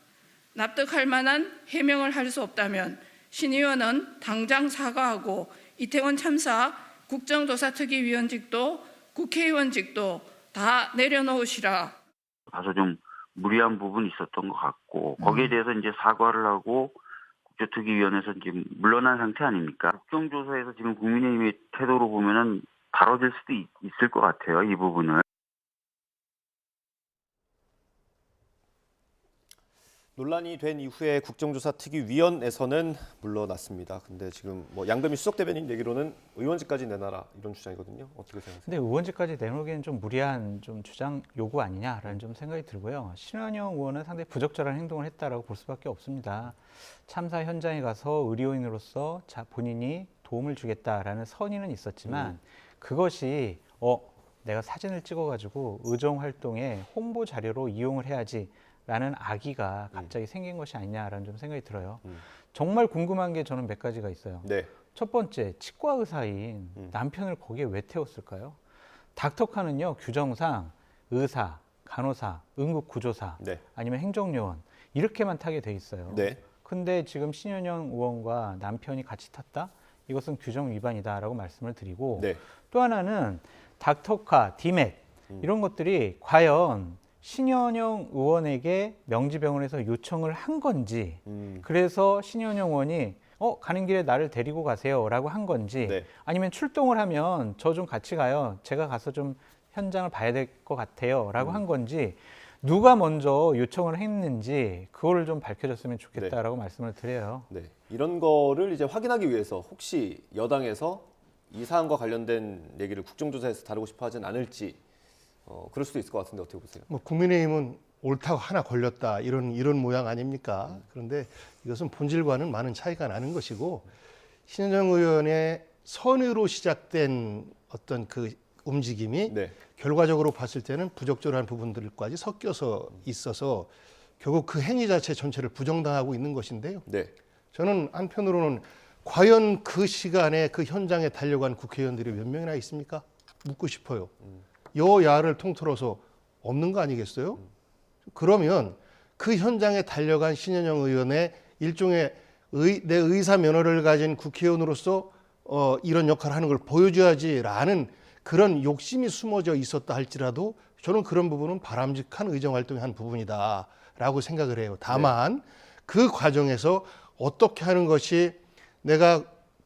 납득할 만한 해명을 할 수 없다면 신 의원은 당장 사과하고 이태원 참사 국정조사특위위원직도 국회의원직도 다 내려놓으시라. 다소 좀 무리한 부분이 있었던 것 같고 거기에 대해서 이제 사과를 하고 국정특위위원회에서 지금 물러난 상태 아닙니까? 국정조사에서 지금 국민의힘의 태도로 보면은 다뤄질 수도 있을 것 같아요. 이 부분을. 논란이 된 이후에 국정조사특위위원회에서는 물러났습니다. 근데 지금 뭐 양금희 수석대변인 얘기로는 의원직까지 내놔라 이런 주장이거든요. 어떻게 생각하세요? 근데 의원직까지 내놓기에는 좀 무리한 좀 주장 요구 아니냐라는 좀 생각이 들고요. 신현영 의원은 상당히 부적절한 행동을 했다라고 볼 수밖에 없습니다. 참사 현장에 가서 의료인으로서 본인이 도움을 주겠다라는 선의는 있었지만 그것이 내가 사진을 찍어가지고 의정 활동에 홍보 자료로 이용을 해야지. 라는 악의가 갑자기 생긴 것이 아니냐라는 좀 생각이 들어요. 정말 궁금한 게 저는 몇 가지가 있어요. 첫 번째, 치과 의사인 남편을 거기에 왜 태웠을까요? 닥터카는요, 규정상 의사, 간호사, 응급구조사, 아니면 행정요원 이렇게만 타게 돼 있어요. 근데 지금 신현영 의원과 남편이 같이 탔다? 이것은 규정 위반이다라고 말씀을 드리고 또 하나는 닥터카, 디맥 이런 것들이 과연 신현영 의원에게 명지병원에서 요청을 한 건지 그래서 신현영 의원이 가는 길에 나를 데리고 가세요 라고 한 건지 아니면 출동을 하면 저 좀 같이 가요. 제가 가서 좀 현장을 봐야 될 것 같아요 라고 한 건지 누가 먼저 요청을 했는지 그거를 좀 밝혀졌으면 좋겠다라고 말씀을 드려요. 이런 거를 이제 확인하기 위해서 혹시 여당에서 이 사안과 관련된 얘기를 국정조사에서 다루고 싶어 하진 않을지 그럴 수도 있을 것 같은데 어떻게 보세요? 뭐 국민의힘은 옳다고 하나 걸렸다 이런 모양 아닙니까? 그런데 이것은 본질과는 많은 차이가 나는 것이고 신현영 의원의 선의로 시작된 어떤 그 움직임이 결과적으로 봤을 때는 부적절한 부분들까지 섞여서 있어서 결국 그 행위 자체 전체를 부정당하고 있는 것인데요. 저는 한편으로는 과연 그 시간에 그 현장에 달려간 국회의원들이 몇 명이나 있습니까? 묻고 싶어요. 여야를 통틀어서 없는 거 아니겠어요? 그러면 그 현장에 달려간 신현영 의원의 일종의 내 의사 면허를 가진 국회의원으로서 이런 역할을 하는 걸 보여줘야지라는 그런 욕심이 숨어져 있었다 할지라도 저는 그런 부분은 바람직한 의정활동의 한 부분이다라고 생각을 해요. 다만 그 과정에서 어떻게 하는 것이 내가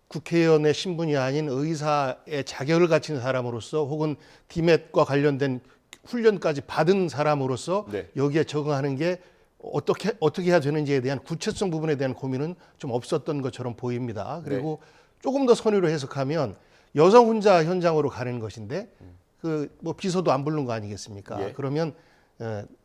국회의원의 신분이 아닌 의사의 자격을 갖춘 사람으로서 혹은 디맷과 관련된 훈련까지 받은 사람으로서 여기에 적응하는 게 어떻게 해야 되는지에 대한 구체성 부분에 대한 고민은 좀 없었던 것처럼 보입니다. 그리고 조금 더 선의로 해석하면 여성 혼자 현장으로 가는 것인데 그 뭐 비서도 안 부른 거 아니겠습니까? 그러면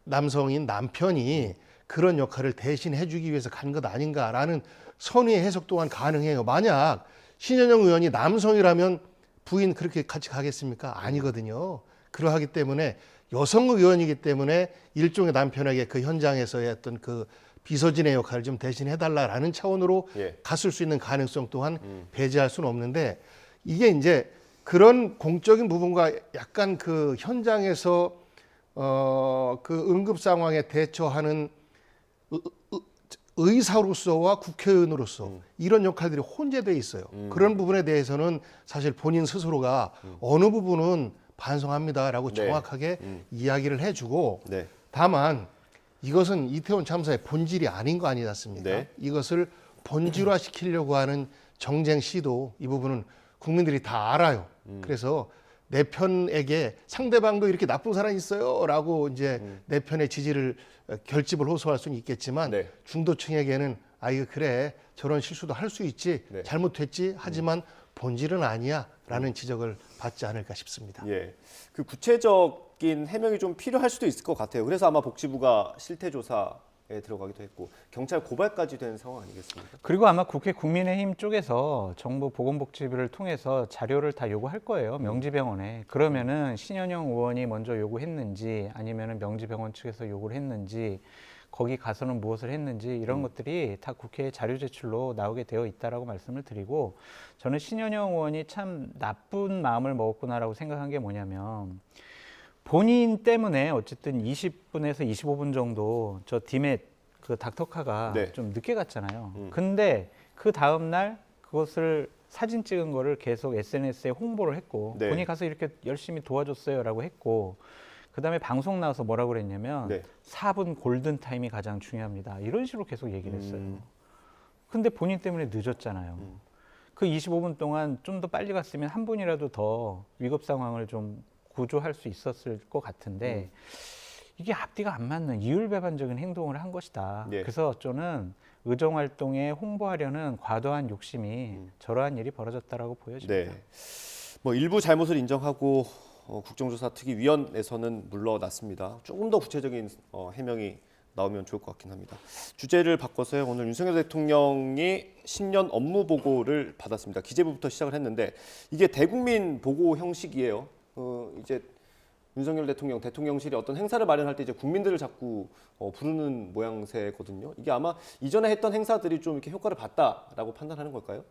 남성인 남편이 그런 역할을 대신 해주기 위해서 간 것 아닌가라는 선의의 해석 또한 가능해요. 만약 신현영 의원이 남성이라면 부인 그렇게 같이 가겠습니까? 아니거든요. 그러하기 때문에 여성 의원이기 때문에 일종의 남편에게 그 현장에서의 어떤 그 비서진의 역할을 좀 대신해달라라는 차원으로 갔을 수 있는 가능성 또한 배제할 수는 없는데 이게 이제 그런 공적인 부분과 약간 그 현장에서 그 응급 상황에 대처하는 의사로서와 국회의원으로서 이런 역할들이 혼재돼 있어요. 그런 부분에 대해서는 사실 본인 스스로가 어느 부분은 반성합니다라고 정확하게 이야기를 해주고 다만 이것은 이태원 참사의 본질이 아닌 거 아니지 않습니까? 이것을 본질화시키려고 하는 정쟁 시도 이 부분은 국민들이 다 알아요. 그래서 내 편에게 상대방도 이렇게 나쁜 사람이 있어요 라고 이제 내 편의 지지를 결집을 호소할 수는 있겠지만 중도층에게는 아 이거 그래 저런 실수도 할 수 있지 잘못했지 하지만 본질은 아니야 라는 지적을 받지 않을까 싶습니다. 그 구체적인 해명이 좀 필요할 수도 있을 것 같아요. 그래서 아마 복지부가 실태조사에 들어가기도 했고 경찰 고발까지 된 상황 아니겠습니까? 그리고 아마 국회 국민의힘 쪽에서 정부 보건복지부를 통해서 자료를 다 요구할 거예요. 명지병원에. 그러면은 신현영 의원이 먼저 요구했는지 아니면은 명지병원 측에서 요구를 했는지 거기 가서는 무엇을 했는지 이런 것들이 다 국회에 자료 제출로 나오게 되어 있다라고 말씀을 드리고 저는 신현영 의원이 참 나쁜 마음을 먹었구나라고 생각한 게 뭐냐면 본인 때문에 어쨌든 20분에서 25분 정도 저 디맷 그 닥터카가 좀 늦게 갔잖아요. 근데 그 다음 날 그것을 사진 찍은 거를 계속 SNS에 홍보를 했고 본인이 가서 이렇게 열심히 도와줬어요라고 했고 그다음에 방송 나와서 뭐라고 그랬냐면 4분 골든타임이 가장 중요합니다. 이런 식으로 계속 얘기를 했어요. 근데 본인 때문에 늦었잖아요. 그 25분 동안 좀 더 빨리 갔으면 한 분이라도 더 위급 상황을 좀 구조할 수 있었을 것 같은데 이게 앞뒤가 안 맞는 이율배반적인 행동을 한 것이다. 그래서 저는 의정활동에 홍보하려는 과도한 욕심이 저러한 일이 벌어졌다라고 보여집니다. 뭐 일부 잘못을 인정하고 국정조사특위위원회에서는 물러났습니다. 조금 더 구체적인 해명이 나오면 좋을 것 같긴 합니다. 주제를 바꿔서요. 오늘 윤석열 대통령이 신년 업무 보고를 받았습니다. 기재부부터 시작을 했는데 이게 대국민 보고 형식이에요. 이제 윤석열 대통령실이 어떤 행사를 마련할 때 이제 국민들을 자꾸 부르는 모양새거든요. 이게 아마 이전에 했던 행사들이 좀 이렇게 효과를 봤다라고 판단하는 걸까요?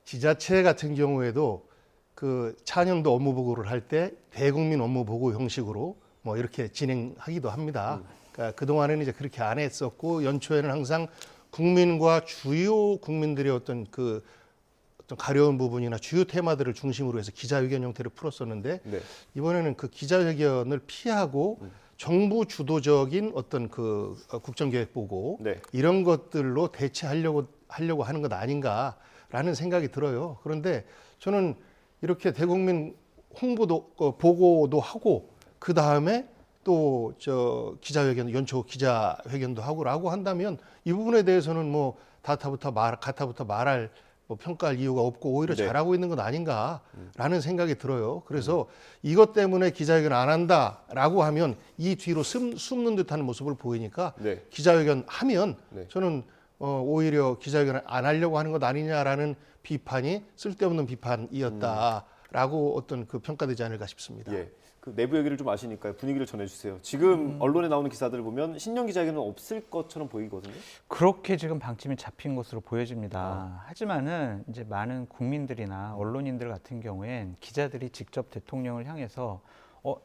지자체 같은 경우에도 그 차년도 업무 보고를 할 때 대국민 업무 보고 형식으로 뭐 이렇게 진행하기도 합니다. 그러니까 그동안에는 이제 그렇게 안 했었고 연초에는 항상 국민과 주요 국민들의 어떤 가려운 부분이나 주요 테마들을 중심으로 해서 기자회견 형태를 풀었었는데 이번에는 그 기자회견을 피하고 정부 주도적인 어떤 그 국정계획 보고 이런 것들로 대체하려고 하는 것 아닌가라는 생각이 들어요. 그런데 저는 이렇게 대국민 홍보도 보고도 하고 그 다음에 또 기자회견 연초 기자회견도 하고라고 한다면 이 부분에 대해서는 뭐 가타부터 말할 평가할 이유가 없고 오히려 잘하고 있는 것 아닌가라는 생각이 들어요. 그래서 이것 때문에 기자회견 안 한다라고 하면 이 뒤로 숨는 듯한 모습을 보이니까 기자회견 하면 저는 오히려 기자회견 안 하려고 하는 것 아니냐라는 비판이 쓸데없는 비판이었다라고 어떤 그 평가되지 않을까 싶습니다. 그 내부 얘기를 좀 아시니까 분위기를 전해주세요. 지금 언론에 나오는 기사들을 보면 신년 기자회견은 없을 것처럼 보이거든요. 그렇게 지금 방침이 잡힌 것으로 보여집니다. 하지만은 이제 많은 국민들이나 언론인들 같은 경우엔 기자들이 직접 대통령을 향해서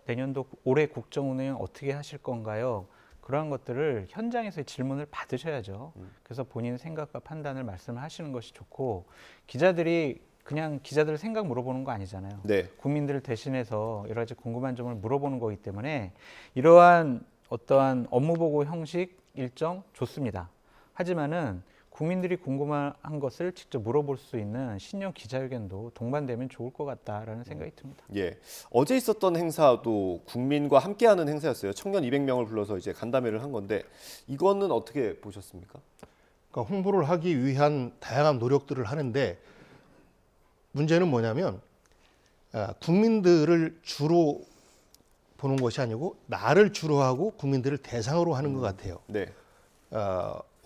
내년도 올해 국정 운영 어떻게 하실 건가요? 그러한 것들을 현장에서의 질문을 받으셔야죠. 그래서 본인 생각과 판단을 말씀하시는 것이 좋고 기자들이 그냥 기자들 생각 물어보는 거 아니잖아요. 네. 국민들을 대신해서 여러 가지 궁금한 점을 물어보는 거기 때문에 이러한 어떠한 업무 보고 형식 일정 좋습니다. 하지만은 국민들이 궁금한 것을 직접 물어볼 수 있는 신년 기자회견도 동반되면 좋을 것 같다라는 생각이 듭니다. 예, 어제 있었던 행사도 국민과 함께하는 행사였어요. 청년 200명을 불러서 이제 간담회를 한 건데 이거는 어떻게 보셨습니까? 그러니까 홍보를 하기 위한 다양한 노력들을 하는데 문제는 뭐냐면 국민들을 주로 보는 것이 아니고 나를 주로 하고 국민들을 대상으로 하는 것 같아요. 네.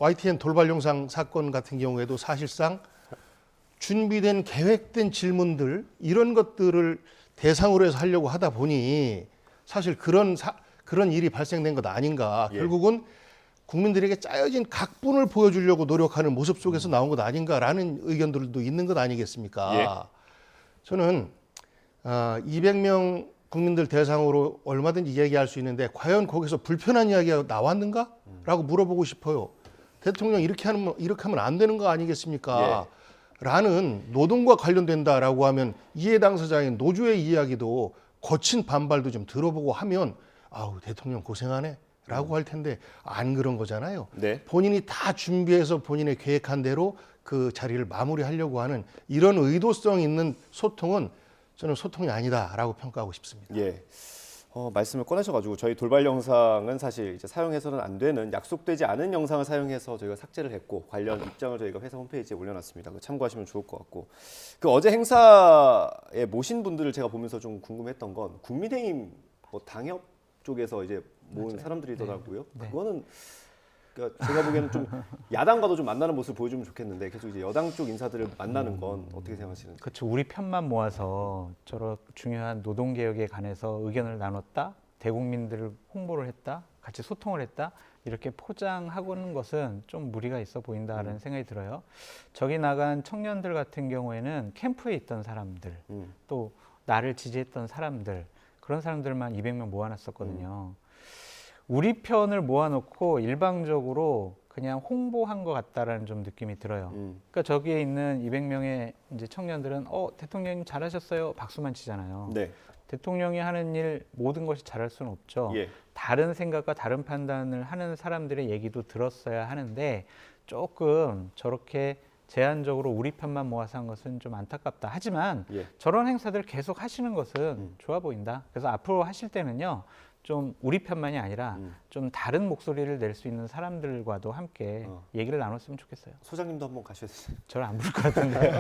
YTN 돌발 영상 사건 같은 경우에도 사실상 준비된 계획된 질문들 이런 것들을 대상으로 해서 하려고 하다 보니 사실 그런 일이 발생된 것 아닌가. 예. 결국은 국민들에게 짜여진 각본을 보여주려고 노력하는 모습 속에서 나온 것 아닌가라는 의견들도 있는 것 아니겠습니까? 예. 저는 200명 국민들 대상으로 얼마든지 이야기할 수 있는데 과연 거기서 불편한 이야기가 나왔는가? 라고 물어보고 싶어요. 대통령 이렇게 하면 안 되는 거 아니겠습니까? 예. 라는 노동과 관련된다라고 하면 이해 당사자인 노조의 이야기도 거친 반발도 좀 들어보고 하면 아우 대통령 고생하네 라고 할 텐데 안 그런 거잖아요. 네. 본인이 다 준비해서 본인의 계획한 대로 그 자리를 마무리하려고 하는 이런 의도성 있는 소통은 저는 소통이 아니다라고 평가하고 싶습니다. 예. 말씀을 꺼내셔가지고 저희 돌발 영상은 사실 이제 사용해서는 안 되는 약속되지 않은 영상을 사용해서 저희가 삭제를 했고 관련 입장을 저희가 회사 홈페이지에 올려놨습니다. 참고하시면 좋을 것 같고 그 어제 행사에 모신 분들을 제가 보면서 좀 궁금했던 건 국민의힘 당협 쪽에서 이제 모은 맞아요. 사람들이더라고요. 네. 그거는 그러니까 제가 보기에는 좀 야당과도 좀 만나는 모습을 보여주면 좋겠는데 계속 이제 여당 쪽 인사들을 만나는 건 어떻게 생각하시는지? 그렇죠. 우리 편만 모아서 저런 중요한 노동 개혁에 관해서 의견을 나눴다, 대국민들을 홍보를 했다, 같이 소통을 했다 이렇게 포장하고는 것은 좀 무리가 있어 보인다라는 생각이 들어요. 저기 나간 청년들 같은 경우에는 캠프에 있던 사람들, 또 나를 지지했던 사람들 그런 사람들만 200명 모아놨었거든요. 우리 편을 모아놓고 일방적으로 그냥 홍보한 것 같다라는 좀 느낌이 들어요. 그러니까 저기에 있는 200명의 이제 청년들은 대통령님 잘하셨어요 박수만 치잖아요. 네. 대통령이 하는 일 모든 것이 잘할 수는 없죠. 예. 다른 생각과 다른 판단을 하는 사람들의 얘기도 들었어야 하는데 조금 저렇게 제한적으로 우리 편만 모아서 한 것은 좀 안타깝다. 하지만 예. 저런 행사들 계속 하시는 것은 좋아 보인다. 그래서 앞으로 하실 때는요. 좀 우리 편만이 아니라 좀 다른 목소리를 낼 수 있는 사람들과도 함께 얘기를 나눴으면 좋겠어요. 소장님도 한번 가셔야 되죠. 저를 안 부를 것 같은데.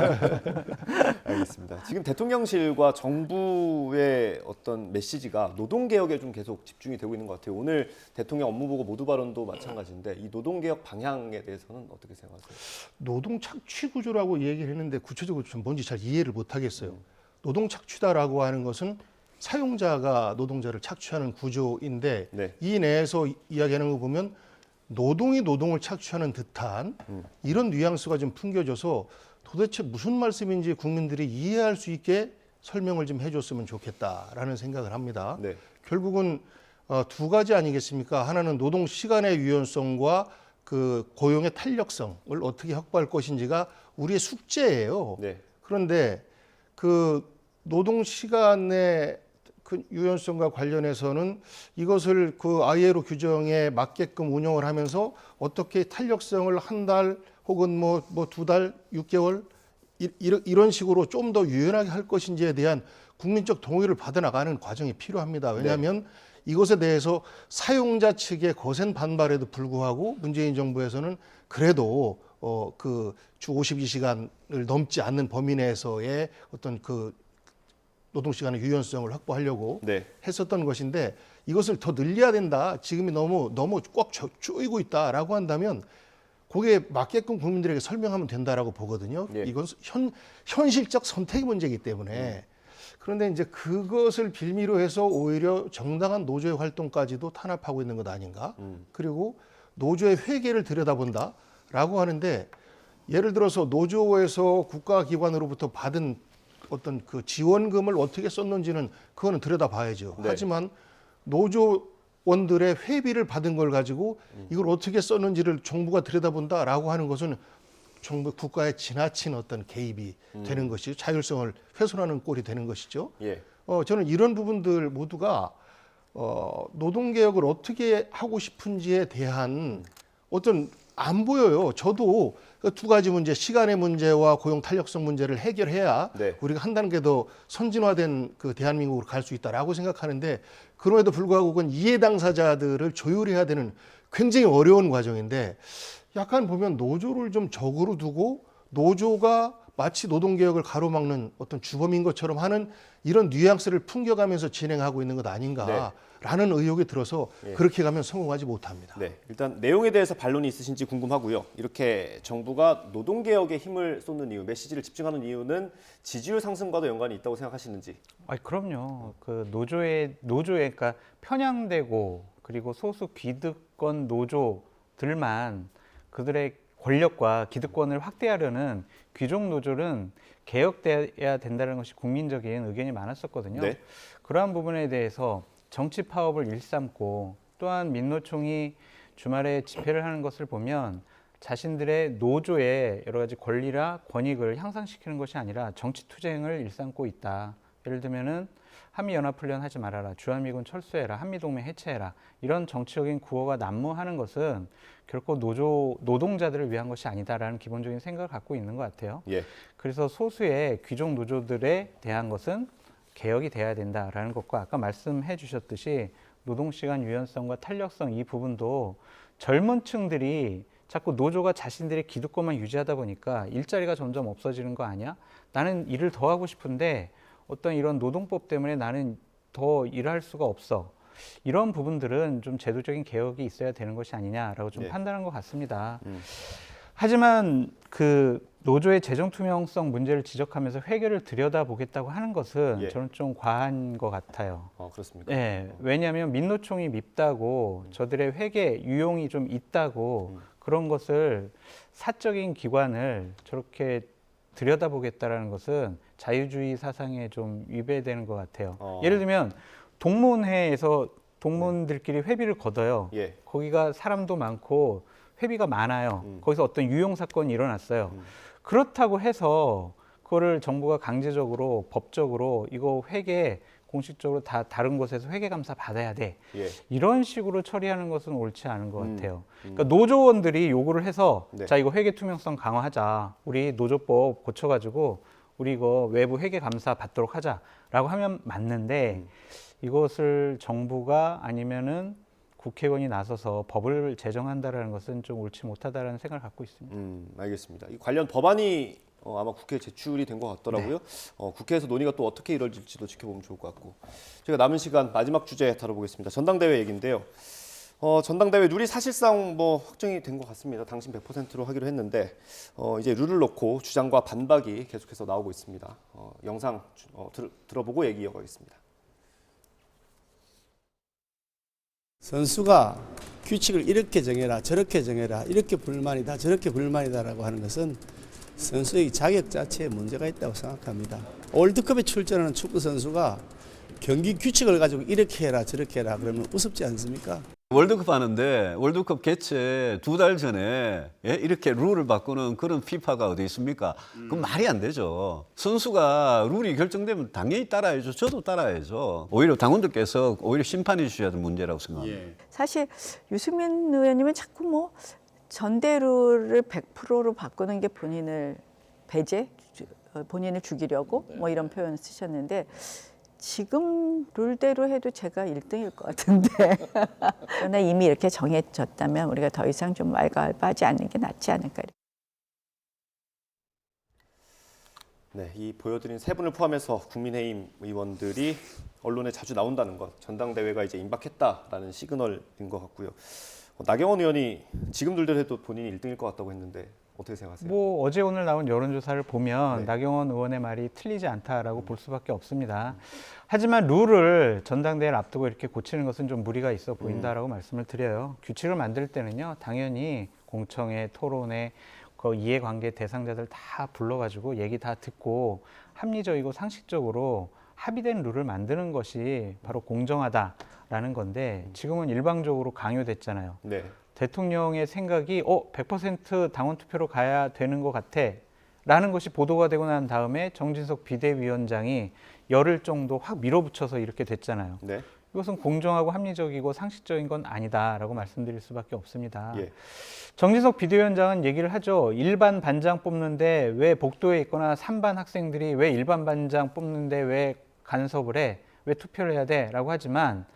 알겠습니다. 지금 대통령실과 정부의 어떤 메시지가 노동개혁에 좀 계속 집중이 되고 있는 것 같아요. 오늘 대통령 업무보고 모두 발언도 마찬가지인데 이 노동개혁 방향에 대해서는 어떻게 생각하세요? 노동 착취 구조라고 얘기를 했는데 구체적으로 좀 뭔지 잘 이해를 못 하겠어요. 노동 착취다라고 하는 것은 사용자가 노동자를 착취하는 구조인데 네. 이 내에서 이야기하는 거 보면 노동이 노동을 착취하는 듯한 이런 뉘앙스가 좀 풍겨져서 도대체 무슨 말씀인지 국민들이 이해할 수 있게 설명을 좀 해줬으면 좋겠다라는 생각을 합니다. 네. 결국은 두 가지 아니겠습니까? 하나는 노동 시간의 유연성과 그 고용의 탄력성을 어떻게 확보할 것인지가 우리의 숙제예요. 네. 그런데 그 노동 시간의 그 유연성과 관련해서는 이것을 그 ILO 규정에 맞게끔 운영을 하면서 어떻게 탄력성을 한 달 혹은 뭐 2달, 6개월 이런 식으로 좀 더 유연하게 할 것인지에 대한 국민적 동의를 받아나가는 과정이 필요합니다. 왜냐하면 이것에 대해서 사용자 측의 거센 반발에도 불구하고 문재인 정부에서는 그래도 그 주 52시간을 넘지 않는 범위 내에서의 어떤 그 노동시간의 유연성을 확보하려고 했었던 것인데 이것을 더 늘려야 된다. 지금이 너무 꽉 조이고 있다라고 한다면 거기에 맞게끔 국민들에게 설명하면 된다라고 보거든요. 이건 현실적 선택의 문제이기 때문에 그런데 이제 그것을 빌미로 해서 오히려 정당한 노조의 활동까지도 탄압하고 있는 것 아닌가. 그리고 노조의 회계를 들여다본다라고 하는데 예를 들어서 노조에서 국가기관으로부터 받은 어떤 그 지원금을 어떻게 썼는지는 그거는 들여다봐야죠. 하지만 노조 원들의 회비를 받은 걸 가지고 이걸 어떻게 썼는지를 정부가 들여다본다라고 하는 것은 정부 국가의 지나친 어떤 개입이 되는 것이 자율성을 훼손하는 꼴이 되는 것이죠. 예. 저는 이런 부분들 모두가 노동개혁을 어떻게 하고 싶은지에 대한 어떤 안 보여요. 저도 그 두 가지 문제, 시간의 문제와 고용 탄력성 문제를 해결해야 네. 우리가 한 단계 더 선진화된 그 대한민국으로 갈 수 있다라고 생각하는데 그럼에도 불구하고 그건 이해 당사자들을 조율해야 되는 굉장히 어려운 과정인데 약간 보면 노조를 좀 적으로 두고 노조가 마치 노동개혁을 가로막는 어떤 주범인 것처럼 하는 이런 뉘앙스를 풍겨가면서 진행하고 있는 것 아닌가라는 의혹이 들어서 예. 그렇게 가면 성공하지 못합니다. 네, 일단 내용에 대해서 반론이 있으신지 궁금하고요. 이렇게 정부가 노동개혁에 힘을 쏟는 이유, 메시지를 집중하는 이유는 지지율 상승과도 연관이 있다고 생각하시는지? 그럼요. 그 노조에 그러니까 편향되고 그리고 소수 기득권 노조들만 그들의 권력과 기득권을 확대하려는 귀족 노조는 개혁돼야 된다는 것이 국민적인 의견이 많았었거든요. 네. 그러한 부분에 대해서 정치 파업을 일삼고 또한 민노총이 주말에 집회를 하는 것을 보면 자신들의 노조의 여러 가지 권리나 권익을 향상시키는 것이 아니라 정치 투쟁을 일삼고 있다. 예를 들면은 한미연합훈련 하지 말아라, 주한미군 철수해라, 한미동맹 해체해라 이런 정치적인 구호가 난무하는 것은 결코 노동자들을 위한 것이 아니다라는 기본적인 생각을 갖고 있는 것 같아요. 예. 그래서 소수의 귀족 노조들에 대한 것은 개혁이 돼야 된다라는 것과 아까 말씀해 주셨듯이 노동시간 유연성과 탄력성 이 부분도 젊은 층들이 자꾸 노조가 자신들의 기득권만 유지하다 보니까 일자리가 점점 없어지는 거 아니야? 나는 일을 더 하고 싶은데 어떤 이런 노동법 때문에 나는 더 일할 수가 없어. 이런 부분들은 좀 제도적인 개혁이 있어야 되는 것이 아니냐라고 좀 판단한 것 같습니다. 하지만 그 노조의 재정 투명성 문제를 지적하면서 회계를 들여다보겠다고 하는 것은 저는 좀 과한 것 같아요. 그렇습니까? 네, 왜냐하면 민노총이 밉다고 저들의 회계 유용이 좀 있다고 그런 것을 사적인 기관을 저렇게 들여다보겠다라는 것은 자유주의 사상에 좀 위배되는 것 같아요. 예를 들면 동문회에서 동문들끼리 회비를 걷어요. 거기가 사람도 많고 회비가 많아요. 거기서 어떤 유용 사건이 일어났어요. 그렇다고 해서 그거를 정부가 강제적으로 법적으로 이거 회계 공식적으로 다 다른 곳에서 회계 감사 받아야 돼. 이런 식으로 처리하는 것은 옳지 않은 것 같아요. 그러니까 노조원들이 요구를 해서 자 이거 회계 투명성 강화하자. 우리 노조법 고쳐가지고 우리 이거 외부 회계 감사 받도록 하자라고 하면 맞는데 이것을 정부가 아니면은 국회의원이 나서서 법을 제정한다라는 것은 좀 옳지 못하다라는 생각을 갖고 있습니다. 알겠습니다. 이 관련 법안이 아마 국회에 제출이 된 것 같더라고요. 국회에서 논의가 또 어떻게 이루어질지도 지켜보면 좋을 것 같고. 제가 남은 시간 마지막 주제 다뤄보겠습니다. 전당대회 얘기인데요. 전당대회 룰이 사실상 확정이 된 것 같습니다. 당신 100%로 하기로 했는데 이제 룰을 놓고 주장과 반박이 계속해서 나오고 있습니다. 영상 들어보고 얘기 이어가겠습니다. 선수가 규칙을 이렇게 정해라 저렇게 정해라 이렇게 불만이다 저렇게 불만이다라고 하는 것은 선수의 자격 자체에 문제가 있다고 생각합니다. 월드컵에 출전하는 축구 선수가 경기 규칙을 가지고 이렇게 해라 저렇게 해라 그러면 우습지 않습니까? 월드컵 하는데 월드컵 개최 2달 전에 이렇게 룰을 바꾸는 그런 피파가 어디 있습니까? 그건 말이 안 되죠. 선수가 룰이 결정되면 당연히 따라야죠. 저도 따라야죠. 오히려 당원들께서 오히려 심판해 주셔야 될 문제라고 생각합니다. 사실 유승민 의원님은 자꾸 전대룰을 100%로 바꾸는 게 본인을 본인을 죽이려고 이런 표현을 쓰셨는데 지금 룰대로 해도 제가 1등일 것 같은데 그러나 이미 이렇게 정해졌다면 우리가 더 이상 좀 왈가왈부하지 않는 게 낫지 않을까. 네, 이 보여드린 세 분을 포함해서 국민의힘 의원들이 언론에 자주 나온다는 것, 전당대회가 이제 임박했다라는 시그널인 것 같고요. 나경원 의원이 지금 룰대로 해도 본인이 1등일 것 같다고 했는데 어떻게 생각하세요? 어제 오늘 나온 여론조사를 보면 나경원 의원의 말이 틀리지 않다라고 볼 수밖에 없습니다. 하지만 룰을 전당대회를 앞두고 이렇게 고치는 것은 좀 무리가 있어 보인다라고 말씀을 드려요. 규칙을 만들 때는요, 당연히 공청회, 토론회, 그 이해관계 대상자들 다 불러가지고 얘기 다 듣고 합리적이고 상식적으로 합의된 룰을 만드는 것이 바로 공정하다라는 건데 지금은 일방적으로 강요됐잖아요. 네. 대통령의 생각이 100% 당원 투표로 가야 되는 것 같아 라는 것이 보도가 되고 난 다음에 정진석 비대위원장이 열흘 정도 확 밀어붙여서 이렇게 됐잖아요. 네. 이것은 공정하고 합리적이고 상식적인 건 아니다라고 말씀드릴 수밖에 없습니다. 예. 정진석 비대위원장은 얘기를 하죠. 일반 반장 뽑는데 왜 복도에 있거나 3반 학생들이 왜 일반 반장 뽑는데 왜 간섭을 해? 왜 투표를 해야 돼? 라고 하지만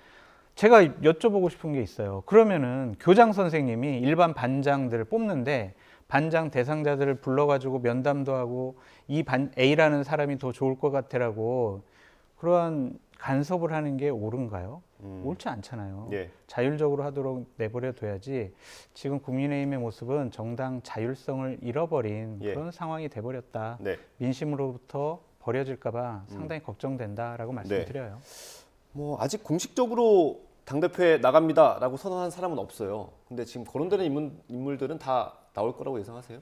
제가 여쭤보고 싶은 게 있어요. 그러면은 교장 선생님이 일반 반장들을 뽑는데 반장 대상자들을 불러가지고 면담도 하고 이 A라는 사람이 더 좋을 것 같아라고 그러한 간섭을 하는 게 옳은가요? 옳지 않잖아요. 예. 자율적으로 하도록 내버려 둬야지 지금 국민의힘의 모습은 정당 자율성을 잃어버린 예. 그런 상황이 돼버렸다. 네. 민심으로부터 버려질까 봐 상당히 걱정된다라고 말씀드려요. 뭐 아직 공식적으로 당대표에 나갑니다라고 선언한 사람은 없어요. 근데 지금 거론되는 인물들은 다 나올 거라고 예상하세요?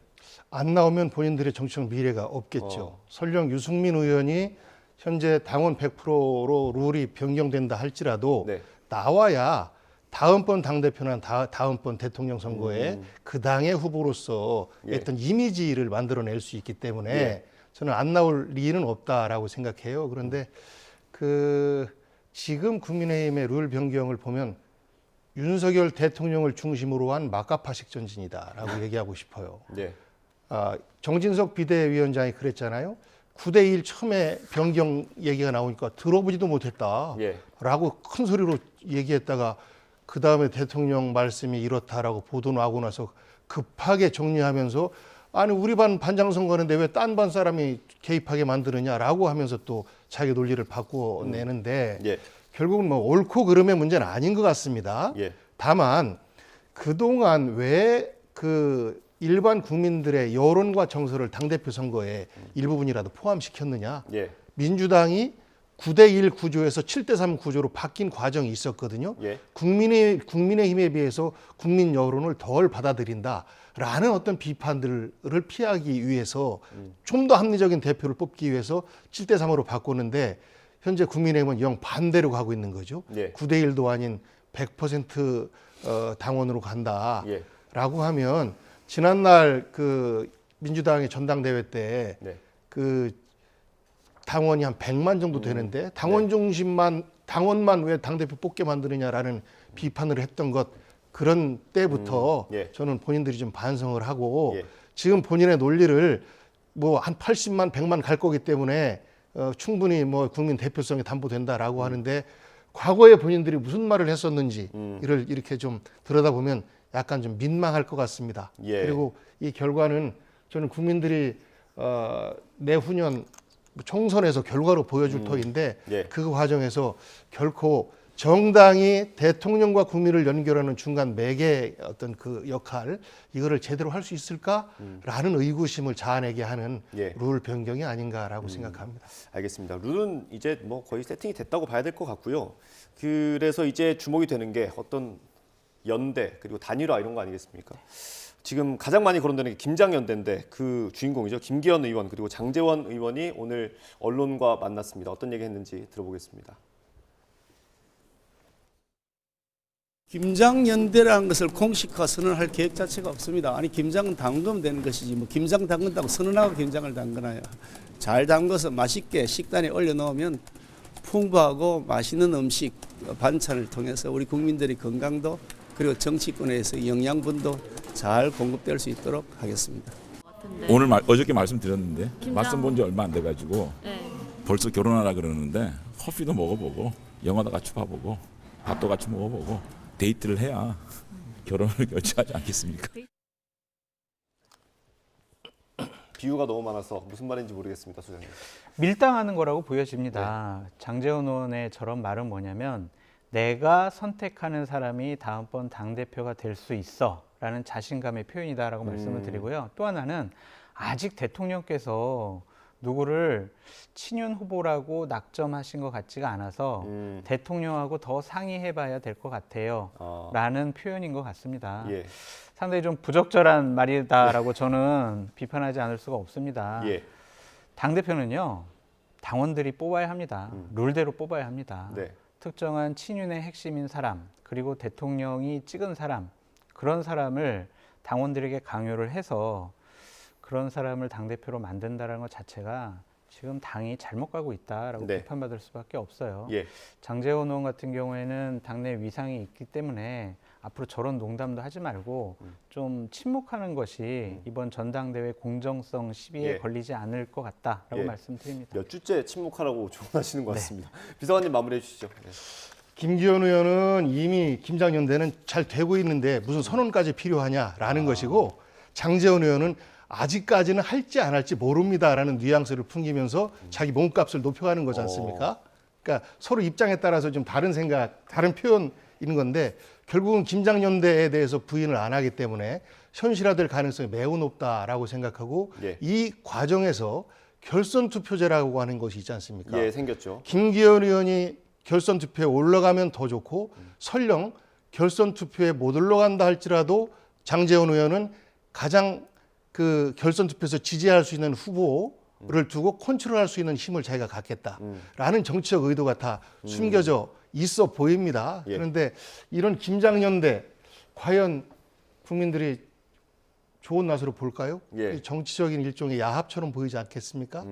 안 나오면 본인들의 정치적 미래가 없겠죠. 설령 유승민 의원이 현재 당원 100%로 룰이 변경된다 할지라도 네. 나와야 다음번 당대표나 다음번 대통령 선거에 그 당의 후보로서 예. 어떤 이미지를 만들어낼 수 있기 때문에 예. 저는 안 나올 리는 없다라고 생각해요. 그런데 지금 국민의힘의 룰 변경을 보면 윤석열 대통령을 중심으로 한 막가파식 전진이다라고 얘기하고 싶어요. 네. 정진석 비대위원장이 그랬잖아요. 9대1 처음에 변경 얘기가 나오니까 들어보지도 못했다라고 예. 큰 소리로 얘기했다가 그 다음에 대통령 말씀이 이렇다라고 보도 나오고 나서 급하게 정리하면서 아니 우리 반 반장 선거는데 왜 딴 반 사람이 개입하게 만드느냐라고 하면서 또 자기 논리를 바꿔내는데 예. 결국은 뭐 옳고 그름의 문제는 아닌 것 같습니다. 예. 다만 그동안 왜 그 일반 국민들의 여론과 정서를 당대표 선거에 일부분이라도 포함시켰느냐. 예. 민주당이 9대1 구조에서 7대3 구조로 바뀐 과정이 있었거든요. 예. 국민의힘에 비해서 국민 여론을 덜 받아들인다라는 어떤 비판들을 피하기 위해서 좀 더 합리적인 대표를 뽑기 위해서 7대3으로 바꿨는데 현재 국민의힘은 영 반대로 가고 있는 거죠. 예. 9대1도 아닌 100% 당원으로 간다라고 예. 하면 지난날 그 민주당의 전당대회 때 그 당원이 한 100만 정도 되는데 당원 중심만 당원만 왜 당대표 뽑게 만드느냐라는 비판을 했던 것 그런 때부터 예. 저는 본인들이 좀 반성을 하고 예. 지금 본인의 논리를 뭐 한 80만 100만 갈 거기 때문에 충분히 뭐 국민 대표성이 담보된다라고 하는데 과거에 본인들이 무슨 말을 했었는지를 이렇게 좀 들여다보면 약간 좀 민망할 것 같습니다. 예. 그리고 이 결과는 저는 국민들이 내후년 총선에서 결과로 보여줄 터인데 예. 그 과정에서 결코 정당이 대통령과 국민을 연결하는 중간 매개 어떤 그 역할 이거를 제대로 할 수 있을까라는 의구심을 자아내게 하는 예. 룰 변경이 아닌가라고 생각합니다. 알겠습니다. 룰은 이제 뭐 거의 세팅이 됐다고 봐야 될 것 같고요. 그래서 이제 주목이 되는 게 어떤 연대 그리고 단일화 이런 거 아니겠습니까? 지금 가장 많이 거론되는 게 김장연대인데 그 주인공이죠. 김기현 의원 그리고 장제원 의원이 오늘 언론과 만났습니다. 어떤 얘기 했는지 들어보겠습니다. 김장연대라는 것을 공식화 선언할 계획 자체가 없습니다. 아니 김장은 담그면 되는 것이지 뭐 김장 담근다고 선언하고 김장을 담그나요. 잘 담궈서 맛있게 식단에 올려놓으면 풍부하고 맛있는 음식 반찬을 통해서 우리 국민들의 건강도 그리고 정치권에서 영양분도 잘 공급될 수 있도록 하겠습니다. 오늘 어저께 말씀드렸는데 말씀 본 지 얼마 안 돼가지고 벌써 결혼하라 그러는데 커피도 먹어보고 영화도 같이 봐보고 밥도 같이 먹어보고 데이트를 해야 결혼을 결정하지 않겠습니까? 비유가 너무 많아서 무슨 말인지 모르겠습니다, 소장님. 밀당하는 거라고 보여집니다. 장제원 의원의 저런 말은 뭐냐면 내가 선택하는 사람이 다음번 당대표가 될 수 있어 라는 자신감의 표현이다라고 말씀을 드리고요. 또 하나는 아직 대통령께서 누구를 친윤 후보라고 낙점하신 것 같지가 않아서 대통령하고 더 상의해봐야 될 것 같아요 라는 표현인 것 같습니다. 예. 상당히 좀 부적절한 말이다라고 저는 비판하지 않을 수가 없습니다. 예. 당대표는요. 당원들이 뽑아야 합니다. 룰대로 뽑아야 합니다. 네. 특정한 친윤의 핵심인 사람, 그리고 대통령이 찍은 사람, 그런 사람을 당원들에게 강요를 해서 그런 사람을 당대표로 만든다는 것 자체가 지금 당이 잘못 가고 있다라고 네. 비판받을 수밖에 없어요. 예. 장제원 의원 같은 경우에는 당내 위상이 있기 때문에 앞으로 저런 농담도 하지 말고 좀 침묵하는 것이 이번 전당대회 공정성 시비에 예. 걸리지 않을 것 같다라고 예. 말씀드립니다. 몇 주째 침묵하라고 조언하시는 것 같습니다. 비서관님 마무리해 주시죠. 네. 김기현 의원은 이미 김장연대는 잘 되고 있는데 무슨 선언까지 필요하냐라는 것이고, 장제원 의원은 아직까지는 할지 안 할지 모릅니다라는 뉘앙스를 풍기면서 자기 몸값을 높여가는 거지 않습니까? 그러니까 서로 입장에 따라서 좀 다른 생각, 다른 표현인 건데 결국은 김장연대에 대해서 부인을 안 하기 때문에 현실화될 가능성이 매우 높다라고 생각하고 예. 이 과정에서 결선 투표제라고 하는 것이 있지 않습니까? 예, 생겼죠. 김기현 의원이 결선 투표에 올라가면 더 좋고 설령 결선 투표에 못 올라간다 할지라도 장제원 의원은 가장 그 결선 투표에서 지지할 수 있는 후보를 두고 컨트롤할 수 있는 힘을 자기가 갖겠다라는 정치적 의도가 다 숨겨져 있어 보입니다. 예. 그런데 이런 김장연대 과연 국민들이 좋은 낯으로 볼까요? 예. 정치적인 일종의 야합처럼 보이지 않겠습니까?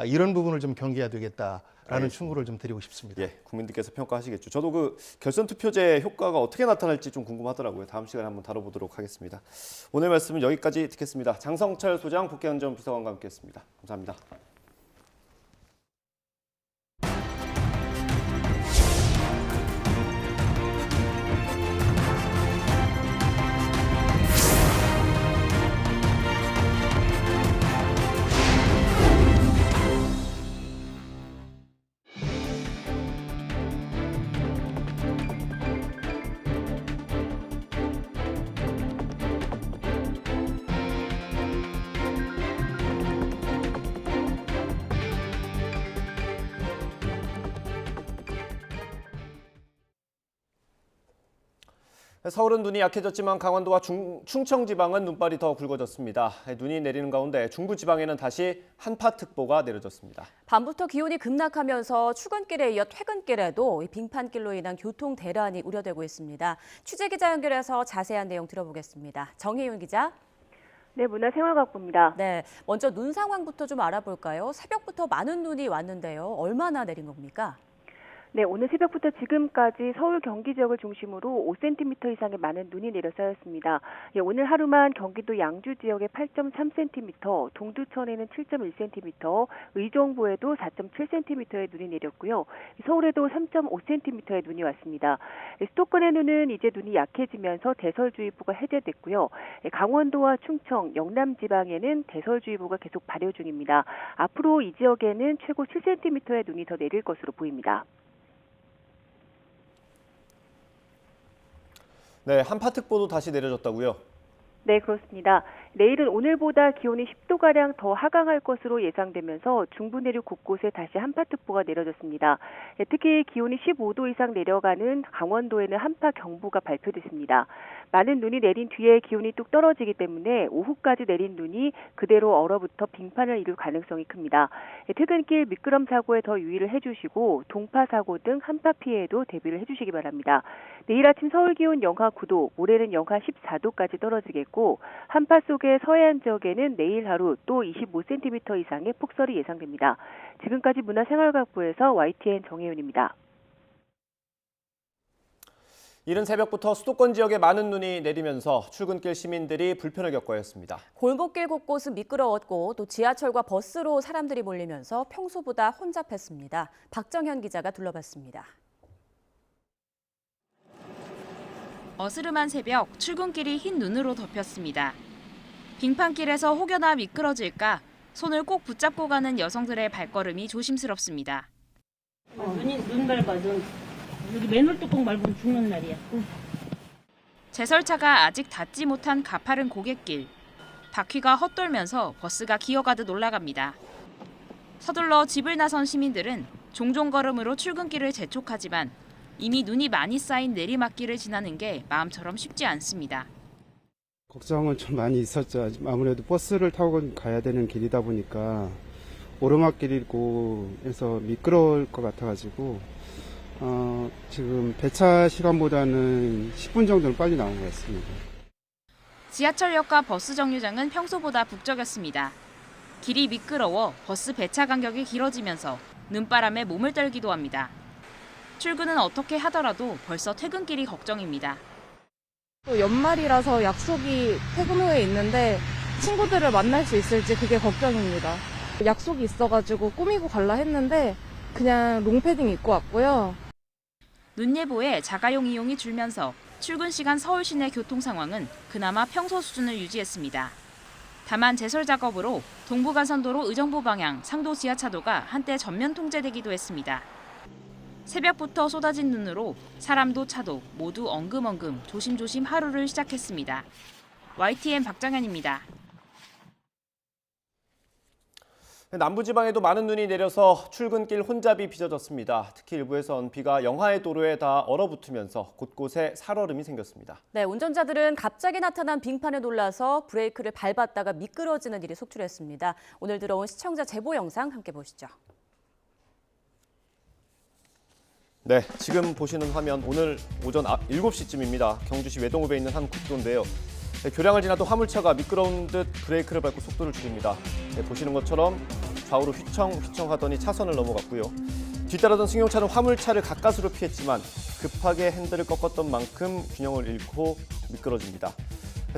이런 부분을 좀 경계해야 되겠다라는 알겠습니다. 충고를 좀 드리고 싶습니다. 예, 국민들께서 평가하시겠죠. 저도 그 결선 투표제 효과가 어떻게 나타날지 좀 궁금하더라고요. 다음 시간에 한번 다뤄보도록 하겠습니다. 오늘 말씀은 여기까지 듣겠습니다. 장성철 소장, 국회안전 비서관과 함께했습니다. 감사합니다. 서울은 눈이 약해졌지만 강원도와 충청 지방은 눈발이 더 굵어졌습니다. 눈이 내리는 가운데 중부 지방에는 다시 한파특보가 내려졌습니다. 밤부터 기온이 급락하면서 출근길에 이어 퇴근길에도 빙판길로 인한 교통 대란이 우려되고 있습니다. 취재 기자 연결해서 자세한 내용 들어보겠습니다. 정혜윤 기자. 네, 문화생활각부입니다. 네, 먼저 눈 상황부터 좀 알아볼까요? 새벽부터 많은 눈이 왔는데요. 얼마나 내린 겁니까? 네, 오늘 새벽부터 지금까지 서울 경기 지역을 중심으로 5cm 이상의 많은 눈이 내려 쌓였습니다. 예, 오늘 하루만 경기도 양주 지역에 8.3cm, 동두천에는 7.1cm, 의정부에도 4.7cm의 눈이 내렸고요. 서울에도 3.5cm의 눈이 왔습니다. 수도권의 눈은 이제 눈이 약해지면서 대설주의보가 해제됐고요. 강원도와 충청, 영남 지방에는 대설주의보가 계속 발효 중입니다. 앞으로 이 지역에는 최고 7cm의 눈이 더 내릴 것으로 보입니다. 네, 한파특보도 다시 내려졌다고요? 네, 그렇습니다. 내일은 오늘보다 기온이 10도가량 더 하강할 것으로 예상되면서 중부 내륙 곳곳에 다시 한파특보가 내려졌습니다. 특히 기온이 15도 이상 내려가는 강원도에는 한파경보가 발표됐습니다. 많은 눈이 내린 뒤에 기온이 뚝 떨어지기 때문에 오후까지 내린 눈이 그대로 얼어붙어 빙판을 이룰 가능성이 큽니다. 퇴근길 미끄럼 사고에 더 유의를 해주시고 동파 사고 등 한파 피해에도 대비를 해주시기 바랍니다. 내일 아침 서울 기온 영하 9도, 모레는 영하 14도까지 떨어지겠고 한파 속의 서해안 지역에는 내일 하루 또 25cm 이상의 폭설이 예상됩니다. 지금까지 문화생활각부에서 YTN 정혜윤입니다. 이른 새벽부터 수도권 지역에 많은 눈이 내리면서 출근길 시민들이 불편을 겪어야 했습니다. 골목길 곳곳은 미끄러웠고 또 지하철과 버스로 사람들이 몰리면서 평소보다 혼잡했습니다. 박정현 기자가 둘러봤습니다. 어스름한 새벽, 출근길이 흰 눈으로 덮였습니다. 빙판길에서 혹여나 미끄러질까 손을 꼭 붙잡고 가는 여성들의 발걸음이 조심스럽습니다. 눈 밟아, 눈. 여기 맨홀 뚜껑 밟으면 죽는 날이야. 제설차가 아직 닿지 못한 가파른 고갯길. 바퀴가 헛돌면서 버스가 기어가듯 올라갑니다. 서둘러 집을 나선 시민들은 종종 걸음으로 출근길을 재촉하지만 이미 눈이 많이 쌓인 내리막길을 지나는 게 마음처럼 쉽지 않습니다. 걱정은 좀 많이 있었죠. 아무래도 버스를 타고 가야 되는 길이다 보니까 오르막길이고 해서 미끄러울 것 같아가지고 지금 배차 시간보다는 10분 정도는 빨리 나온 것 같습니다. 지하철역과 버스 정류장은 평소보다 북적였습니다. 길이 미끄러워 버스 배차 간격이 길어지면서 눈바람에 몸을 떨기도 합니다. 출근은 어떻게 하더라도 벌써 퇴근길이 걱정입니다. 또 연말이라서 약속이 퇴근 후에 있는데 친구들을 만날 수 있을지 그게 걱정입니다. 약속이 있어가지고 꾸미고 갈라 했는데 그냥 롱패딩 입고 왔고요. 눈 예보에 자가용 이용이 줄면서 출근 시간 서울 시내 교통 상황은 그나마 평소 수준을 유지했습니다. 다만 제설 작업으로 동부간선도로 의정부 방향 상도 지하차도가 한때 전면 통제되기도 했습니다. 새벽부터 쏟아진 눈으로 사람도 차도 모두 엉금엉금 조심조심 하루를 시작했습니다. YTN 박정현입니다. 남부지방에도 많은 눈이 내려서 출근길 혼잡이 빚어졌습니다. 특히 일부에선 비가 영하의 도로에 다 얼어붙으면서 곳곳에 살얼음이 생겼습니다. 네, 운전자들은 갑자기 나타난 빙판에 놀라서 브레이크를 밟았다가 미끄러지는 일이 속출했습니다. 오늘 들어온 시청자 제보 영상 함께 보시죠. 네, 지금 보시는 화면 오늘 오전 7시쯤입니다. 경주시 외동읍에 있는 한 국도인데요. 교량을 지나도 화물차가 미끄러운 듯 브레이크를 밟고 속도를 줄입니다. 보시는 것처럼 좌우로 휘청휘청하더니 차선을 넘어갔고요. 뒤따르던 승용차는 화물차를 가까스로 피했지만 급하게 핸들을 꺾었던 만큼 균형을 잃고 미끄러집니다.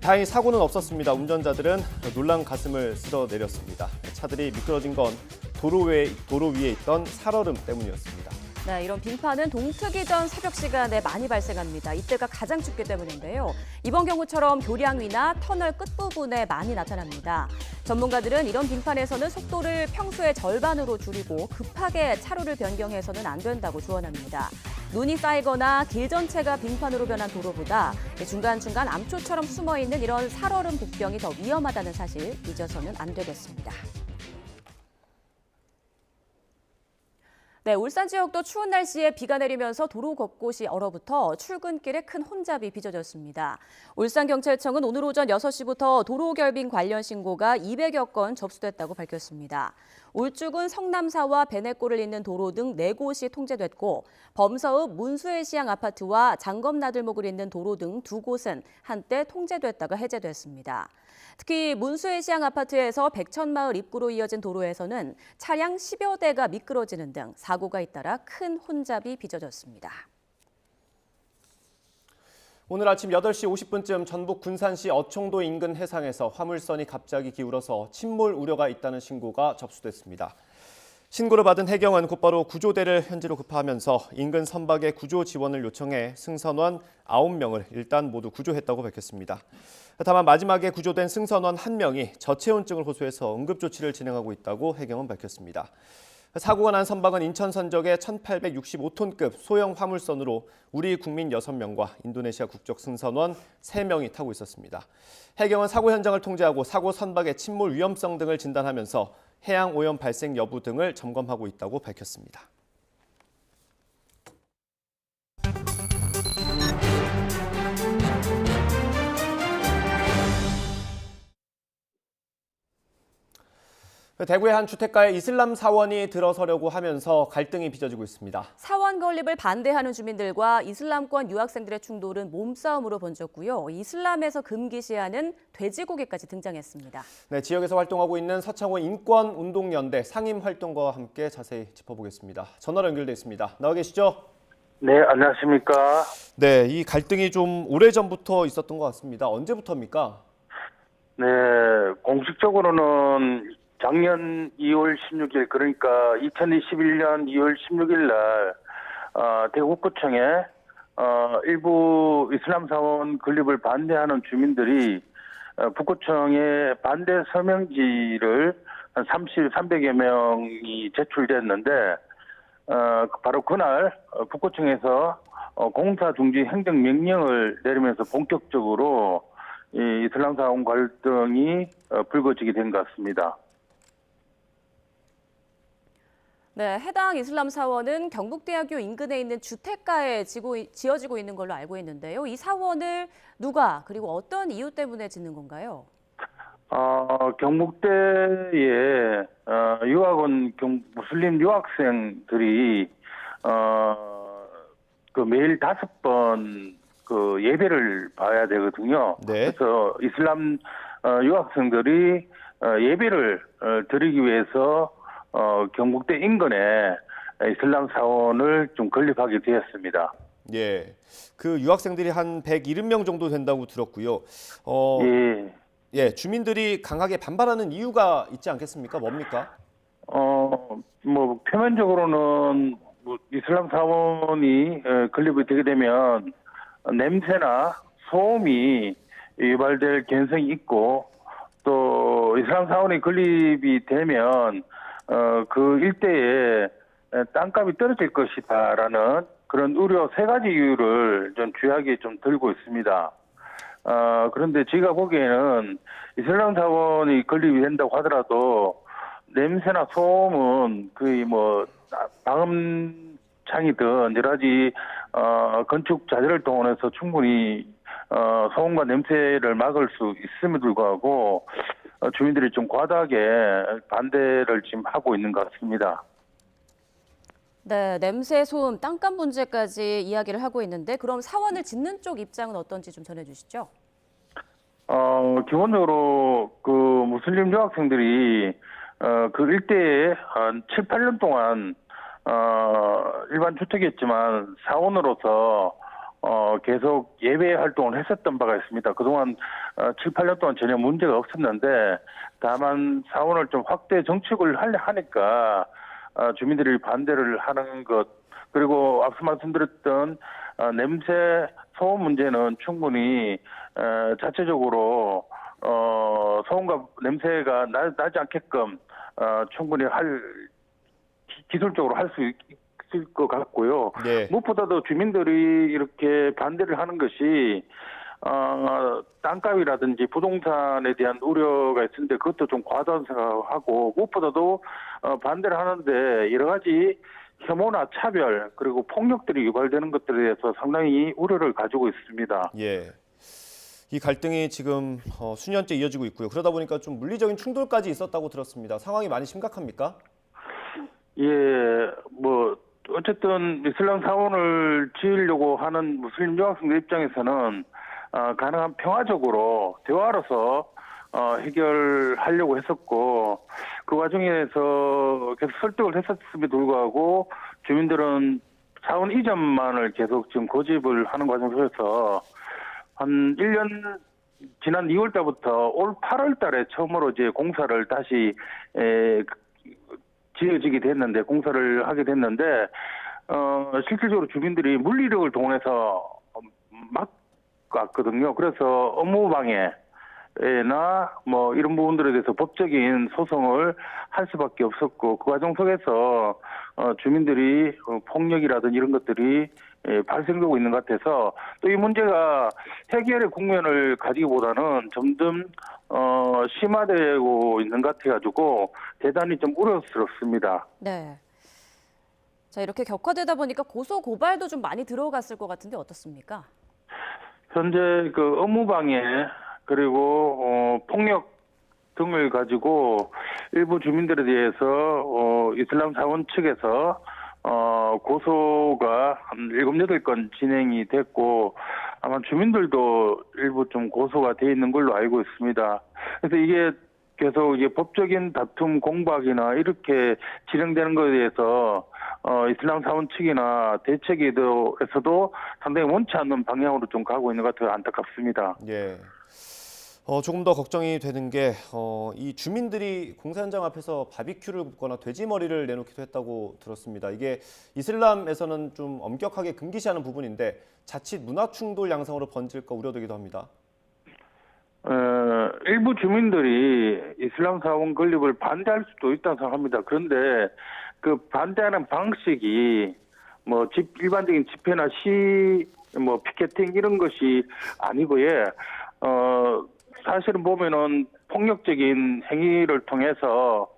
다행히 사고는 없었습니다. 운전자들은 놀란 가슴을 쓸어내렸습니다. 차들이 미끄러진 건 도로 위에 있던 살얼음 때문이었습니다. 네, 이런 빙판은 동트기 전 새벽 시간에 많이 발생합니다. 이때가 가장 춥기 때문인데요. 이번 경우처럼 교량 위나 터널 끝부분에 많이 나타납니다. 전문가들은 이런 빙판에서는 속도를 평소의 절반으로 줄이고 급하게 차로를 변경해서는 안 된다고 조언합니다. 눈이 쌓이거나 길 전체가 빙판으로 변한 도로보다 중간중간 암초처럼 숨어있는 이런 살얼음 복병이 더 위험하다는 사실 잊어서는 안 되겠습니다. 네, 울산 지역도 추운 날씨에 비가 내리면서 도로 곳곳이 얼어붙어 출근길에 큰 혼잡이 빚어졌습니다. 울산경찰청은 오늘 오전 6시부터 도로 결빙 관련 신고가 200여 건 접수됐다고 밝혔습니다. 울주군 성남사와 베네골을 잇는 도로 등 4곳이 통제됐고 범서읍 문수회시양 아파트와 장검나들목을 잇는 도로 등 2곳은 한때 통제됐다가 해제됐습니다. 특히 문수회시양 아파트에서 백천마을 입구로 이어진 도로에서는 차량 10여 대가 미끄러지는 등 사고가 잇따라 큰 혼잡이 빚어졌습니다. 오늘 아침 8시 50분쯤 전북 군산시 어청도 인근 해상에서 화물선이 갑자기 기울어서 침몰 우려가 있다는 신고가 접수됐습니다. 신고를 받은 해경은 곧바로 구조대를 현지로 급파하면서 인근 선박에 구조 지원을 요청해 승선원 9명을 일단 모두 구조했다고 밝혔습니다. 다만 마지막에 구조된 승선원 1명이 저체온증을 호소해서 응급조치를 진행하고 있다고 해경은 밝혔습니다. 사고가 난 선박은 인천 선적의 1865톤급 소형 화물선으로 우리 국민 6명과 인도네시아 국적 승선원 3명이 타고 있었습니다. 해경은 사고 현장을 통제하고 사고 선박의 침몰 위험성 등을 진단하면서 해양 오염 발생 여부 등을 점검하고 있다고 밝혔습니다. 대구의 한 주택가에 이슬람 사원이 들어서려고 하면서 갈등이 빚어지고 있습니다. 사원 건립을 반대하는 주민들과 이슬람권 유학생들의 충돌은 몸싸움으로 번졌고요. 이슬람에서 금기시하는 돼지고기까지 등장했습니다. 네, 지역에서 활동하고 있는 서창호 인권운동연대 상임활동가와 함께 자세히 짚어보겠습니다. 전화로 연결돼 있습니다. 나와 계시죠? 네, 안녕하십니까? 네, 이 갈등이 좀 오래전부터 있었던 것 같습니다. 언제부터입니까? 네, 공식적으로는 작년 2월 16일 그러니까 2021년 2월 16일 날 대구구청에 일부 이슬람 사원 건립을 반대하는 주민들이 북구청에 반대 서명지를 한 300여 명이 제출됐는데 바로 그날 북구청에서 공사 중지 행정 명령을 내리면서 본격적으로 이 이슬람 사원 갈등이 불거지게 된 것 같습니다. 네, 해당 이슬람 사원은 경북대학교 인근에 있는 주택가에 지어지고 있는 걸로 알고 있는데요. 이 사원을 누가 그리고 어떤 이유 때문에 짓는 건가요? 경북대에 유학원 무슬림 유학생들이 그 매일 5번 그 예배를 봐야 되거든요. 네. 그래서 이슬람 유학생들이 예배를 드리기 위해서 경북대 인근에 이슬람 사원을 좀 건립하게 되었습니다. 예. 그 유학생들이 한 170명 정도 된다고 들었고요. 예. 예, 주민들이 강하게 반발하는 이유가 있지 않겠습니까? 뭡니까? 뭐 표면적으로는 뭐 이슬람 사원이 건립이 되게 되면 냄새나 소음이 유발될 개연성이 있고, 또 이슬람 사원이 건립이 되면 그 일대에 땅값이 떨어질 것이다라는 그런 우려 3가지 이유를 좀 주요하게 좀 들고 있습니다. 그런데 제가 보기에는 이슬람 사원이 건립이 된다고 하더라도 냄새나 소음은 거의 뭐 방음창이든 여러 가지 건축 자재를 동원해서 충분히 소음과 냄새를 막을 수 있음에도 불구하고 주민들이 좀 과다하게 반대를 지금 하고 있는 것 같습니다. 네, 냄새, 소음, 땅값 문제까지 이야기를 하고 있는데 그럼 사원을 짓는 쪽 입장은 어떤지 좀 전해주시죠. 기본적으로 그 무슬림 유학생들이 그 일대에 한 7, 8년 동안 일반 주택이었지만 사원으로서 계속 예배 활동을 했었던 바가 있습니다. 그동안 7, 8년 동안 전혀 문제가 없었는데 다만 사원을 좀 확대 정축을 하니까 주민들이 반대를 하는 것, 그리고 앞서 말씀드렸던 냄새, 소음 문제는 충분히 자체적으로 소음과 냄새가 나지 않게끔 충분히 기술적으로 할 수 있을 것 같고요. 네. 무엇보다도 주민들이 이렇게 반대를 하는 것이 땅값이라든지 부동산에 대한 우려가 있는데 그것도 좀 과도한 생각하고, 무엇보다도 반대를 하는데 여러 가지 혐오나 차별 그리고 폭력들이 유발되는 것들에 대해서 상당히 우려를 가지고 있습니다. 예. 이 갈등이 지금 수년째 이어지고 있고요. 그러다 보니까 좀 물리적인 충돌까지 있었다고 들었습니다. 상황이 많이 심각합니까? 예, 뭐 어쨌든 이슬람 사원을 지으려고 하는 무슬림 유학생들 입장에서는 가능한 평화적으로 대화로서 해결하려고 했었고, 그 과정에서 계속 설득을 했었음에도 불구하고 주민들은 사원 이전만을 계속 지금 고집을 하는 과정 속에서 한 1년 지난 2월 달부터 올 8월 달에 처음으로 이제 공사를 다시 지어지게 됐는데, 공사를 하게 됐는데 실질적으로 주민들이 물리력을 동원해서 막았거든요. 그래서 업무방해나 뭐 이런 부분들에 대해서 법적인 소송을 할 수밖에 없었고, 그 과정 속에서 주민들이 폭력이라든지 이런 것들이 발생되고 있는 것 같아서 또 이 문제가 해결의 국면을 가지기보다는 점점 심화되고 있는 것 같아가지고 대단히 좀 우려스럽습니다. 네. 자, 이렇게 격화되다 보니까 고소 고발도 좀 많이 들어갔을 것 같은데 어떻습니까? 현재 그 업무방해 그리고 폭력 등을 가지고 일부 주민들에 대해서 이슬람 사원 측에서 고소가 한 7, 8건 진행이 됐고, 아마 주민들도 일부 좀 고소가 돼 있는 걸로 알고 있습니다. 그래서 이게 계속 이게 법적인 다툼 공박이나 이렇게 진행되는 것에 대해서 이슬람 사원 측이나 대책에서도 상당히 원치 않는 방향으로 좀 가고 있는 것 같아서 안타깝습니다. 예. 조금 더 걱정이 되는 게 이 주민들이 공사 현장 앞에서 바비큐를 굽거나 돼지머리를 내놓기도 했다고 들었습니다. 이게 이슬람에서는 좀 엄격하게 금기시하는 부분인데 자칫 문화 충돌 양상으로 번질까 우려되기도 합니다. 일부 주민들이 이슬람 사원 건립을 반대할 수도 있다고 생각합니다. 그런데 그 반대하는 방식이 뭐 일반적인 집회나 뭐 피켓팅 이런 것이 아니고요. 사실은 보면은 폭력적인 행위를 통해서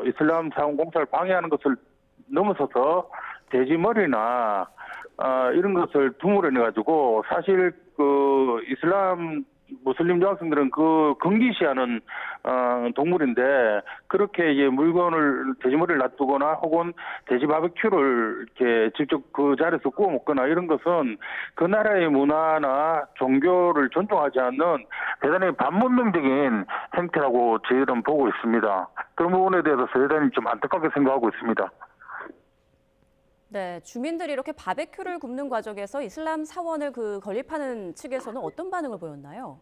이슬람 사원 공사를 방해하는 것을 넘어서서 돼지머리나 이런 것을 두물어내 가지고 사실 그 이슬람 무슬림 여학생들은 그 금기시하는 동물인데 그렇게 이제 물건을 돼지머리를 놔두거나 혹은 돼지 바베큐를 이렇게 직접 그 자리에서 구워 먹거나 이런 것은 그 나라의 문화나 종교를 존중하지 않는 대단히 반문명적인 행태라고 저희들은 보고 있습니다. 그런 부분에 대해서 대단히 좀 안타깝게 생각하고 있습니다. 네, 주민들이 이렇게 바베큐를 굽는 과정에서 이슬람 사원을 건립하는 측에서는 어떤 반응을 보였나요?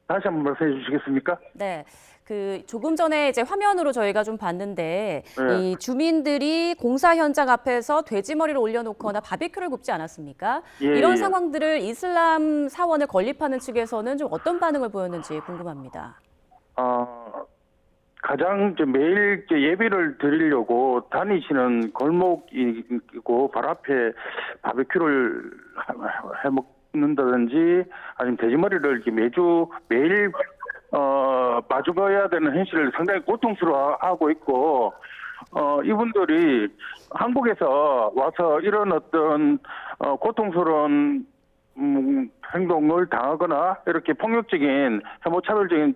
다시 한번 말씀해 주시겠습니까? 네, 조금 전에 이제 화면으로 저희가 좀 봤는데 이 주민들이 공사 현장 앞에서 돼지머리를 올려놓거나 바베큐를 굽지 않았습니까? 이런 상황들을 이슬람 사원을 건립하는 측에서는 좀 어떤 반응을 보였는지 궁금합니다. 가장 매일 예배를 드리려고 다니시는 골목이고 바로 앞에 바베큐를 해 먹는다든지 아니면 돼지머리를 이렇게 매일 마주봐야 되는 현실을 상당히 고통스러워하고 있고 이분들이 한국에서 와서 이런 어떤 고통스러운 행동을 당하거나 이렇게 폭력적인 혐오차별적인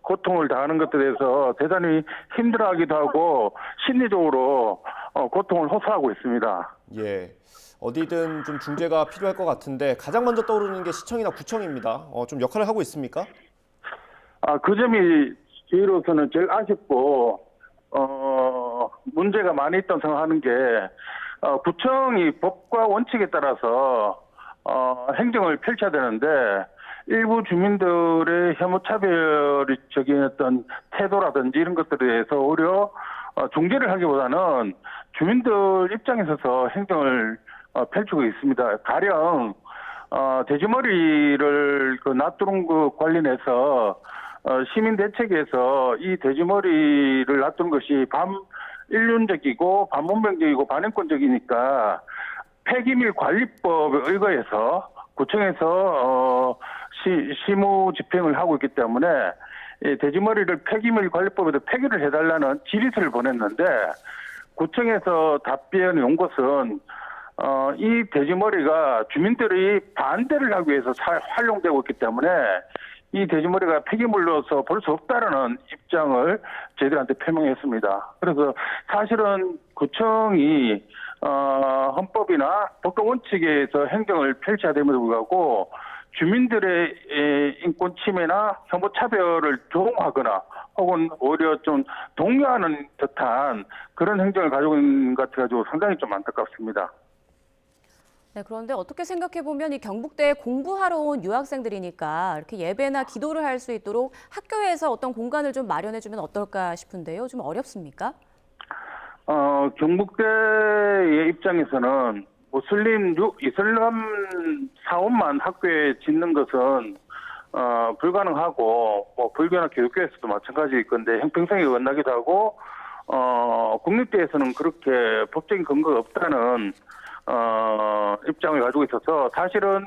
고통을 당하는 것에 대해서 대단히 힘들어하기도 하고 심리적으로 고통을 호소하고 있습니다. 예, 어디든 좀 중재가 필요할 것 같은데 가장 먼저 떠오르는 게 시청이나 구청입니다. 좀 역할을 하고 있습니까? 그 점이 저희로서는 제일 아쉽고 문제가 많이 있다고 생각하는 게 구청이 법과 원칙에 따라서 행정을 펼쳐야 되는데 일부 주민들의 혐오차별적인 어떤 태도라든지 이런 것들에 대해서 오히려 중재를 하기보다는 주민들 입장에 서서 행정을 펼치고 있습니다. 가령 돼지머리를 놔두는 것 관련해서 시민대책에서 이 돼지머리를 놔두는 것이 반인륜적이고 반문명적이고 반인권적이니까 폐기물 관리법에 의거해서 구청에서 시무 집행을 하고 있기 때문에 돼지머리를 폐기물 관리법에도 폐기를 해달라는 질의서를 보냈는데 구청에서 답변이 온 것은 이 돼지머리가 주민들이 반대를 하기 위해서 활용되고 있기 때문에 이 돼지머리가 폐기물로서 볼 수 없다라는 입장을 저희들한테 표명했습니다. 그래서 사실은 구청이 헌법이나 법과 원칙에서 행정을 펼쳐야 됨에도 불구하고 주민들의 인권 침해나 혐오 차별을 조롱하거나 혹은 오히려 좀 독려하는 듯한 그런 행정을 가지고 있는 것 같아가지고 상당히 좀 안타깝습니다. 네, 그런데 어떻게 생각해 보면 이 경북대에 공부하러 온 유학생들이니까 이렇게 예배나 기도를 할 수 있도록 학교에서 어떤 공간을 좀 마련해 주면 어떨까 싶은데요. 좀 어렵습니까? 경북대의 입장에서는 이슬람 사원만 학교에 짓는 것은 불가능하고 불교나 기독교에서도 마찬가지일 건데 형평성이 어긋나기도 하고 국립대에서는 그렇게 법적인 근거가 없다는 입장을 가지고 있어서 사실은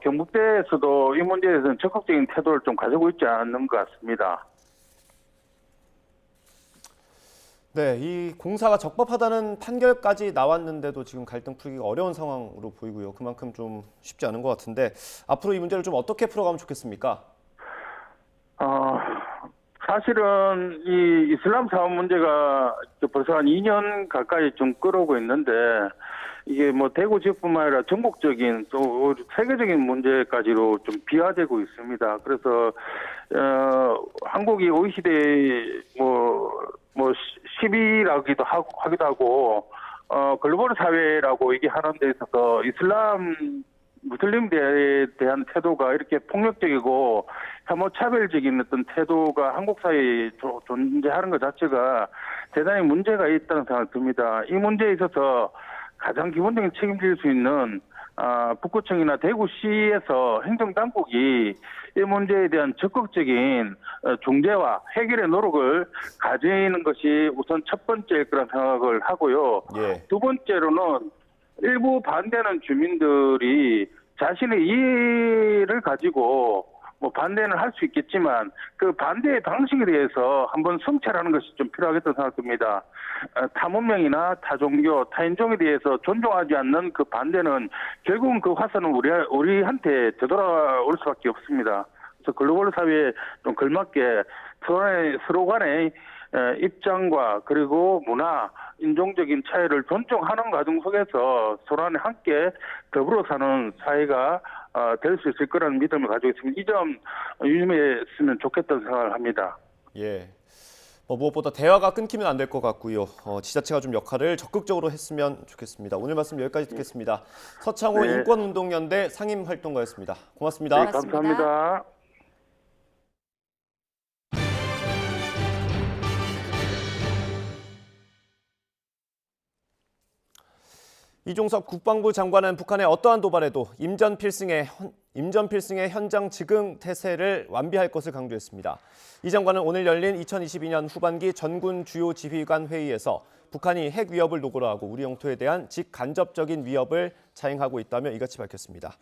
경북대에서도 이 문제에 대해서는 적극적인 태도를 좀 가지고 있지 않는 것 같습니다. 네, 이 공사가 적법하다는 판결까지 나왔는데도 지금 갈등 풀기가 어려운 상황으로 보이고요. 그만큼 좀 쉽지 않은 것 같은데 앞으로 이 문제를 좀 어떻게 풀어가면 좋겠습니까? 사실은 이 이슬람 사원 문제가 벌써 한 2년 가까이 좀 끌어오고 있는데 이게 대구 지역뿐만 아니라 전국적인 또 세계적인 문제까지로 좀 비화되고 있습니다. 그래서 한국이 OECD 10위라기도 하기도 하고 글로벌 사회라고 얘기하는 데 있어서 무슬림에 대한 태도가 이렇게 폭력적이고 혐오차별적인 어떤 태도가 한국 사회에 존재하는 것 자체가 대단히 문제가 있다는 생각이 듭니다. 이 문제에 있어서 가장 기본적인 책임질 수 있는 북구청이나 대구시에서 행정당국이 이 문제에 대한 적극적인 중재와 해결의 노력을 가지는 것이 우선 첫 번째일 거란 생각을 하고요. 두 번째로는 일부 반대하는 주민들이 자신의 이해를 가지고 뭐 반대는 할 수 있겠지만 그 반대의 방식에 대해서 한번 성찰하는 것이 좀 필요하겠다고 생각됩니다. 타문명이나 타종교, 타인종에 대해서 존중하지 않는 그 반대는 결국은 그 화살은 우리한테 되돌아올 수밖에 없습니다. 그래서 글로벌 사회에 좀 걸맞게 서로 간의 입장과 그리고 문화, 인종적인 차이를 존중하는 과정 속에서 서로 간에 함께 더불어 사는 사회가 될 수 있을 거라는 믿음을 가지고 있습니다. 이 점 유념했으면 좋겠다는 생각을 합니다. 예. 무엇보다 대화가 끊기면 안 될 것 같고요. 지자체가 좀 역할을 적극적으로 했으면 좋겠습니다. 오늘 말씀 여기까지 듣겠습니다. 서창호 네. 인권운동연대 상임활동가였습니다. 고맙습니다. 네, 감사합니다. 이종섭 국방부 장관은 북한의 어떠한 도발에도 임전 필승의 현장 즉흥 태세를 완비할 것을 강조했습니다. 이 장관은 오늘 열린 2022년 후반기 전군 주요 지휘관 회의에서 북한이 핵 위협을 노고로 하고 우리 영토에 대한 직간접적인 위협을 자행하고 있다며 이같이 밝혔습니다.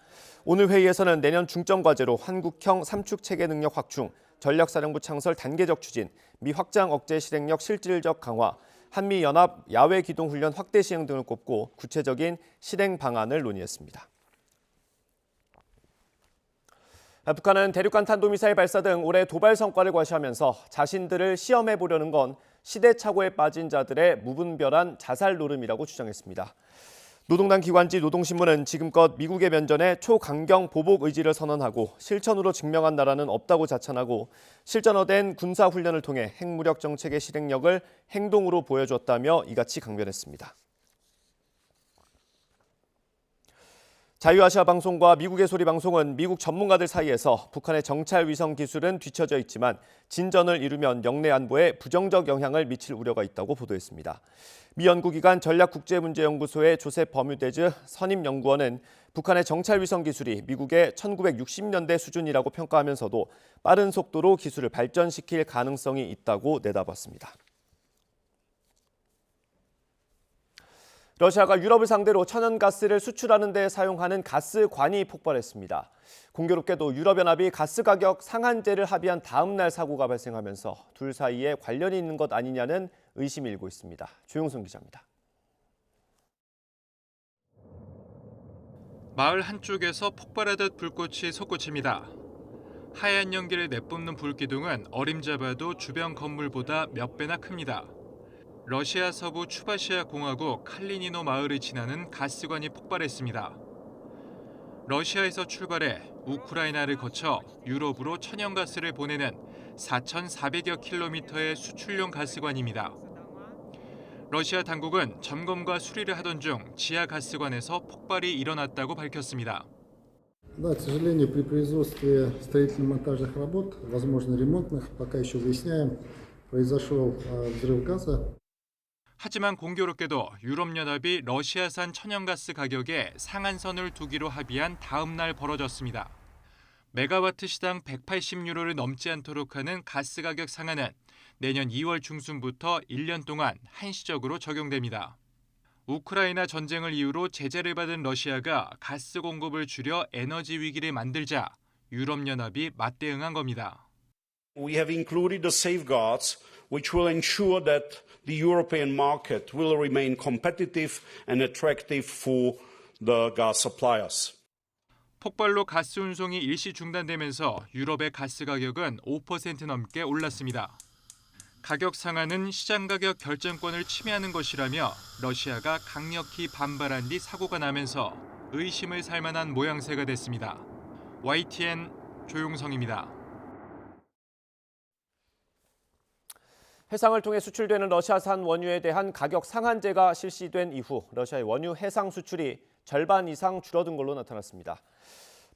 오늘 회의에서는 내년 중점 과제로 한국형 삼축 체계 능력 확충, 전략사령부 창설 단계적 추진, 미 확장 억제 실행력 실질적 강화, 한미연합 야외 기동 훈련 확대 시행 등을 꼽고 구체적인 실행 방안을 논의했습니다. 북한은 대륙간 탄도미사일 발사 등 올해 도발 성과를 과시하면서 자신들을 시험해 보려는 건 시대착오에 빠진 자들의 무분별한 자살 노름이라고 주장했습니다. 노동당 기관지 노동신문은 지금껏 미국의 면전에 초강경 보복 의지를 선언하고 실천으로 증명한 나라는 없다고 자찬하고 실전화된 군사훈련을 통해 핵무력 정책의 실행력을 행동으로 보여줬다며 이같이 강변했습니다. 자유아시아 방송과 미국의 소리 방송은 미국 전문가들 사이에서 북한의 정찰 위성 기술은 뒤처져 있지만 진전을 이루면 영내 안보에 부정적 영향을 미칠 우려가 있다고 보도했습니다. 미 연구기관 전략국제문제연구소의 조셉 버뮤데즈 선임연구원은 북한의 정찰 위성 기술이 미국의 1960년대 수준이라고 평가하면서도 빠른 속도로 기술을 발전시킬 가능성이 있다고 내다봤습니다. 러시아가 유럽을 상대로 천연가스를 수출하는 데 사용하는 가스관이 폭발했습니다. 공교롭게도 유럽연합이 가스 가격 상한제를 합의한 다음 날 사고가 발생하면서 둘 사이에 관련이 있는 것 아니냐는 의심이 일고 있습니다. 조용선 기자입니다. 마을 한쪽에서 폭발하듯 불꽃이 솟구칩니다. 하얀 연기를 내뿜는 불기둥은 어림잡아도 주변 건물보다 몇 배나 큽니다. 러시아 서부 추바시아 공화국 칼리니노 마을을 지나는 가스관이 폭발했습니다. 러시아에서 출발해 우크라이나를 거쳐 유럽으로 천연가스를 보내는 4,400여 킬로미터의 수출용 가스관입니다. 러시아 당국은 점검과 수리를 하던 중 지하 가스관에서 폭발이 일어났다고 밝혔습니다. Да, к сожалению, при производстве строительно-монтажных работ, возможно, ремонтных, пока еще выясняем, произошел взрыв газа. 하지만 공교롭게도 유럽연합이 러시아산 천연가스 가격에 상한선을 두기로 합의한 다음 날 벌어졌습니다. 메가와트 시당 180유로를 넘지 않도록 하는 가스 가격 상한은 내년 2월 중순부터 1년 동안 한시적으로 적용됩니다. 우크라이나 전쟁을 이유로 제재를 받은 러시아가 가스 공급을 줄여 에너지 위기를 만들자 유럽연합이 맞대응한 겁니다. We have included the safeguards which will ensure that the European market will remain competitive and attractive for the gas suppliers. 폭발로 가스 운송이 일시 중단되면서 유럽의 가스 가격은 5% 넘게 올랐습니다. 가격 상한은 시장 가격 결정권을 침해하는 것이라며 러시아가 강력히 반발한 뒤 사고가 나면서 의심을 살 만한 모양새가 됐습니다. YTN 조용성입니다. 해상을 통해 수출되는 러시아산 원유에 대한 가격 상한제가 실시된 이후 러시아의 원유 해상 수출이 절반 이상 줄어든 걸로 나타났습니다.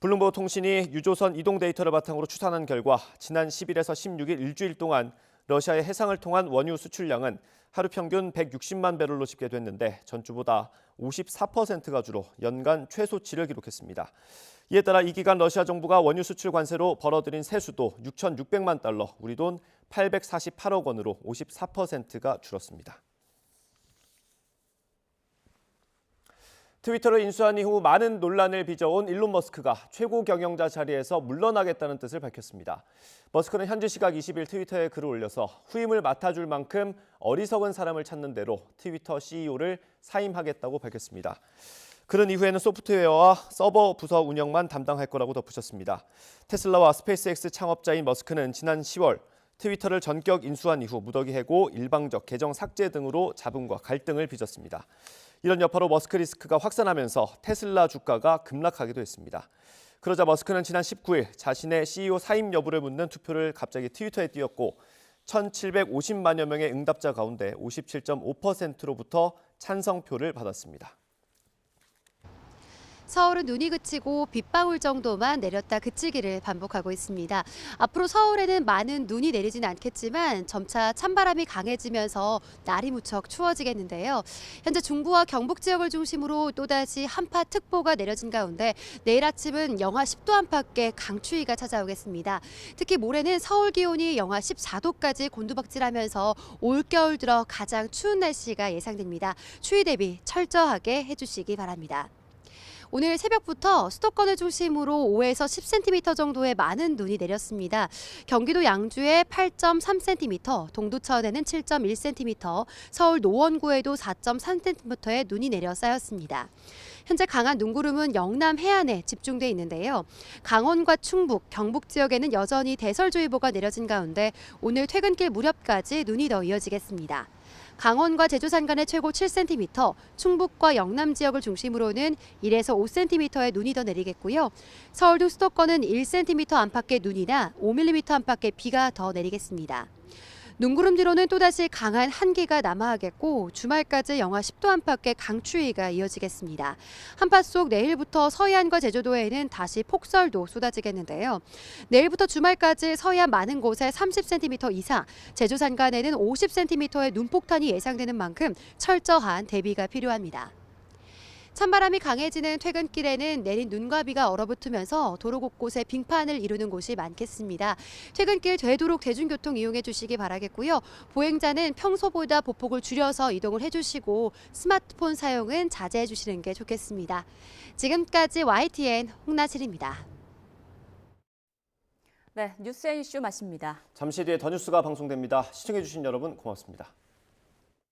블룸버그 통신이 유조선 이동 데이터를 바탕으로 추산한 결과 지난 10일에서 16일 일주일 동안 러시아의 해상을 통한 원유 수출량은 하루 평균 160만 배럴로 집계됐는데 전주보다 54%가 줄어 연간 최소치를 기록했습니다. 이에 따라 이 기간 러시아 정부가 원유 수출 관세로 벌어들인 세수도 6,600만 달러, 우리 돈 848억 원으로 54%가 줄었습니다. 트위터를 인수한 이후 많은 논란을 빚어온 일론 머스크가 최고 경영자 자리에서 물러나겠다는 뜻을 밝혔습니다. 머스크는 현지 시각 20일 트위터에 글을 올려서 후임을 맡아줄 만큼 어리석은 사람을 찾는 대로 트위터 CEO를 사임하겠다고 밝혔습니다. 그런 이후에는 소프트웨어와 서버 부서 운영만 담당할 거라고 덧붙였습니다. 테슬라와 스페이스X 창업자인 머스크는 지난 10월 트위터를 전격 인수한 이후 무더기 해고, 일방적 계정 삭제 등으로 자본과 갈등을 빚었습니다. 이런 여파로 머스크 리스크가 확산하면서 테슬라 주가가 급락하기도 했습니다. 그러자 머스크는 지난 19일 자신의 CEO 사임 여부를 묻는 투표를 갑자기 트위터에 띄웠고 1,750만여 명의 응답자 가운데 57.5%로부터 찬성표를 받았습니다. 서울은 눈이 그치고 빗방울 정도만 내렸다 그치기를 반복하고 있습니다. 앞으로 서울에는 많은 눈이 내리진 않겠지만 점차 찬바람이 강해지면서 날이 무척 추워지겠는데요. 현재 중부와 경북 지역을 중심으로 또다시 한파특보가 내려진 가운데 내일 아침은 영하 10도 안팎의 강추위가 찾아오겠습니다. 특히 모레는 서울 기온이 영하 14도까지 곤두박질하면서 올겨울 들어 가장 추운 날씨가 예상됩니다. 추위 대비 철저하게 해주시기 바랍니다. 오늘 새벽부터 수도권을 중심으로 5에서 10cm 정도의 많은 눈이 내렸습니다. 경기도 양주에 8.3cm, 동두천에는 7.1cm, 서울 노원구에도 4.3cm의 눈이 내려 쌓였습니다. 현재 강한 눈구름은 영남 해안에 집중돼 있는데요. 강원과 충북, 경북 지역에는 여전히 대설주의보가 내려진 가운데 오늘 퇴근길 무렵까지 눈이 더 이어지겠습니다. 강원과 제주 산간에 최고 7cm, 충북과 영남 지역을 중심으로는 1에서 5cm의 눈이 더 내리겠고요. 서울도 수도권은 1cm 안팎의 눈이나 5mm 안팎의 비가 더 내리겠습니다. 눈구름 뒤로는 또다시 강한 한기가 남하하겠고 주말까지 영하 10도 안팎의 강추위가 이어지겠습니다. 한파 속 내일부터 서해안과 제주도에는 다시 폭설도 쏟아지겠는데요. 내일부터 주말까지 서해안 많은 곳에 30cm 이상, 제주 산간에는 50cm의 눈폭탄이 예상되는 만큼 철저한 대비가 필요합니다. 찬바람이 강해지는 퇴근길에는 내린 눈과 비가 얼어붙으면서 도로 곳곳에 빙판을 이루는 곳이 많겠습니다. 퇴근길 되도록 대중교통 이용해 주시기 바라겠고요. 보행자는 평소보다 보폭을 줄여서 이동을 해주시고 스마트폰 사용은 자제해 주시는 게 좋겠습니다. 지금까지 YTN 홍나슬입니다. 네, 뉴스 앤 이슈 마칩니다. 잠시 뒤에 더 뉴스가 방송됩니다. 시청해 주신 여러분 고맙습니다.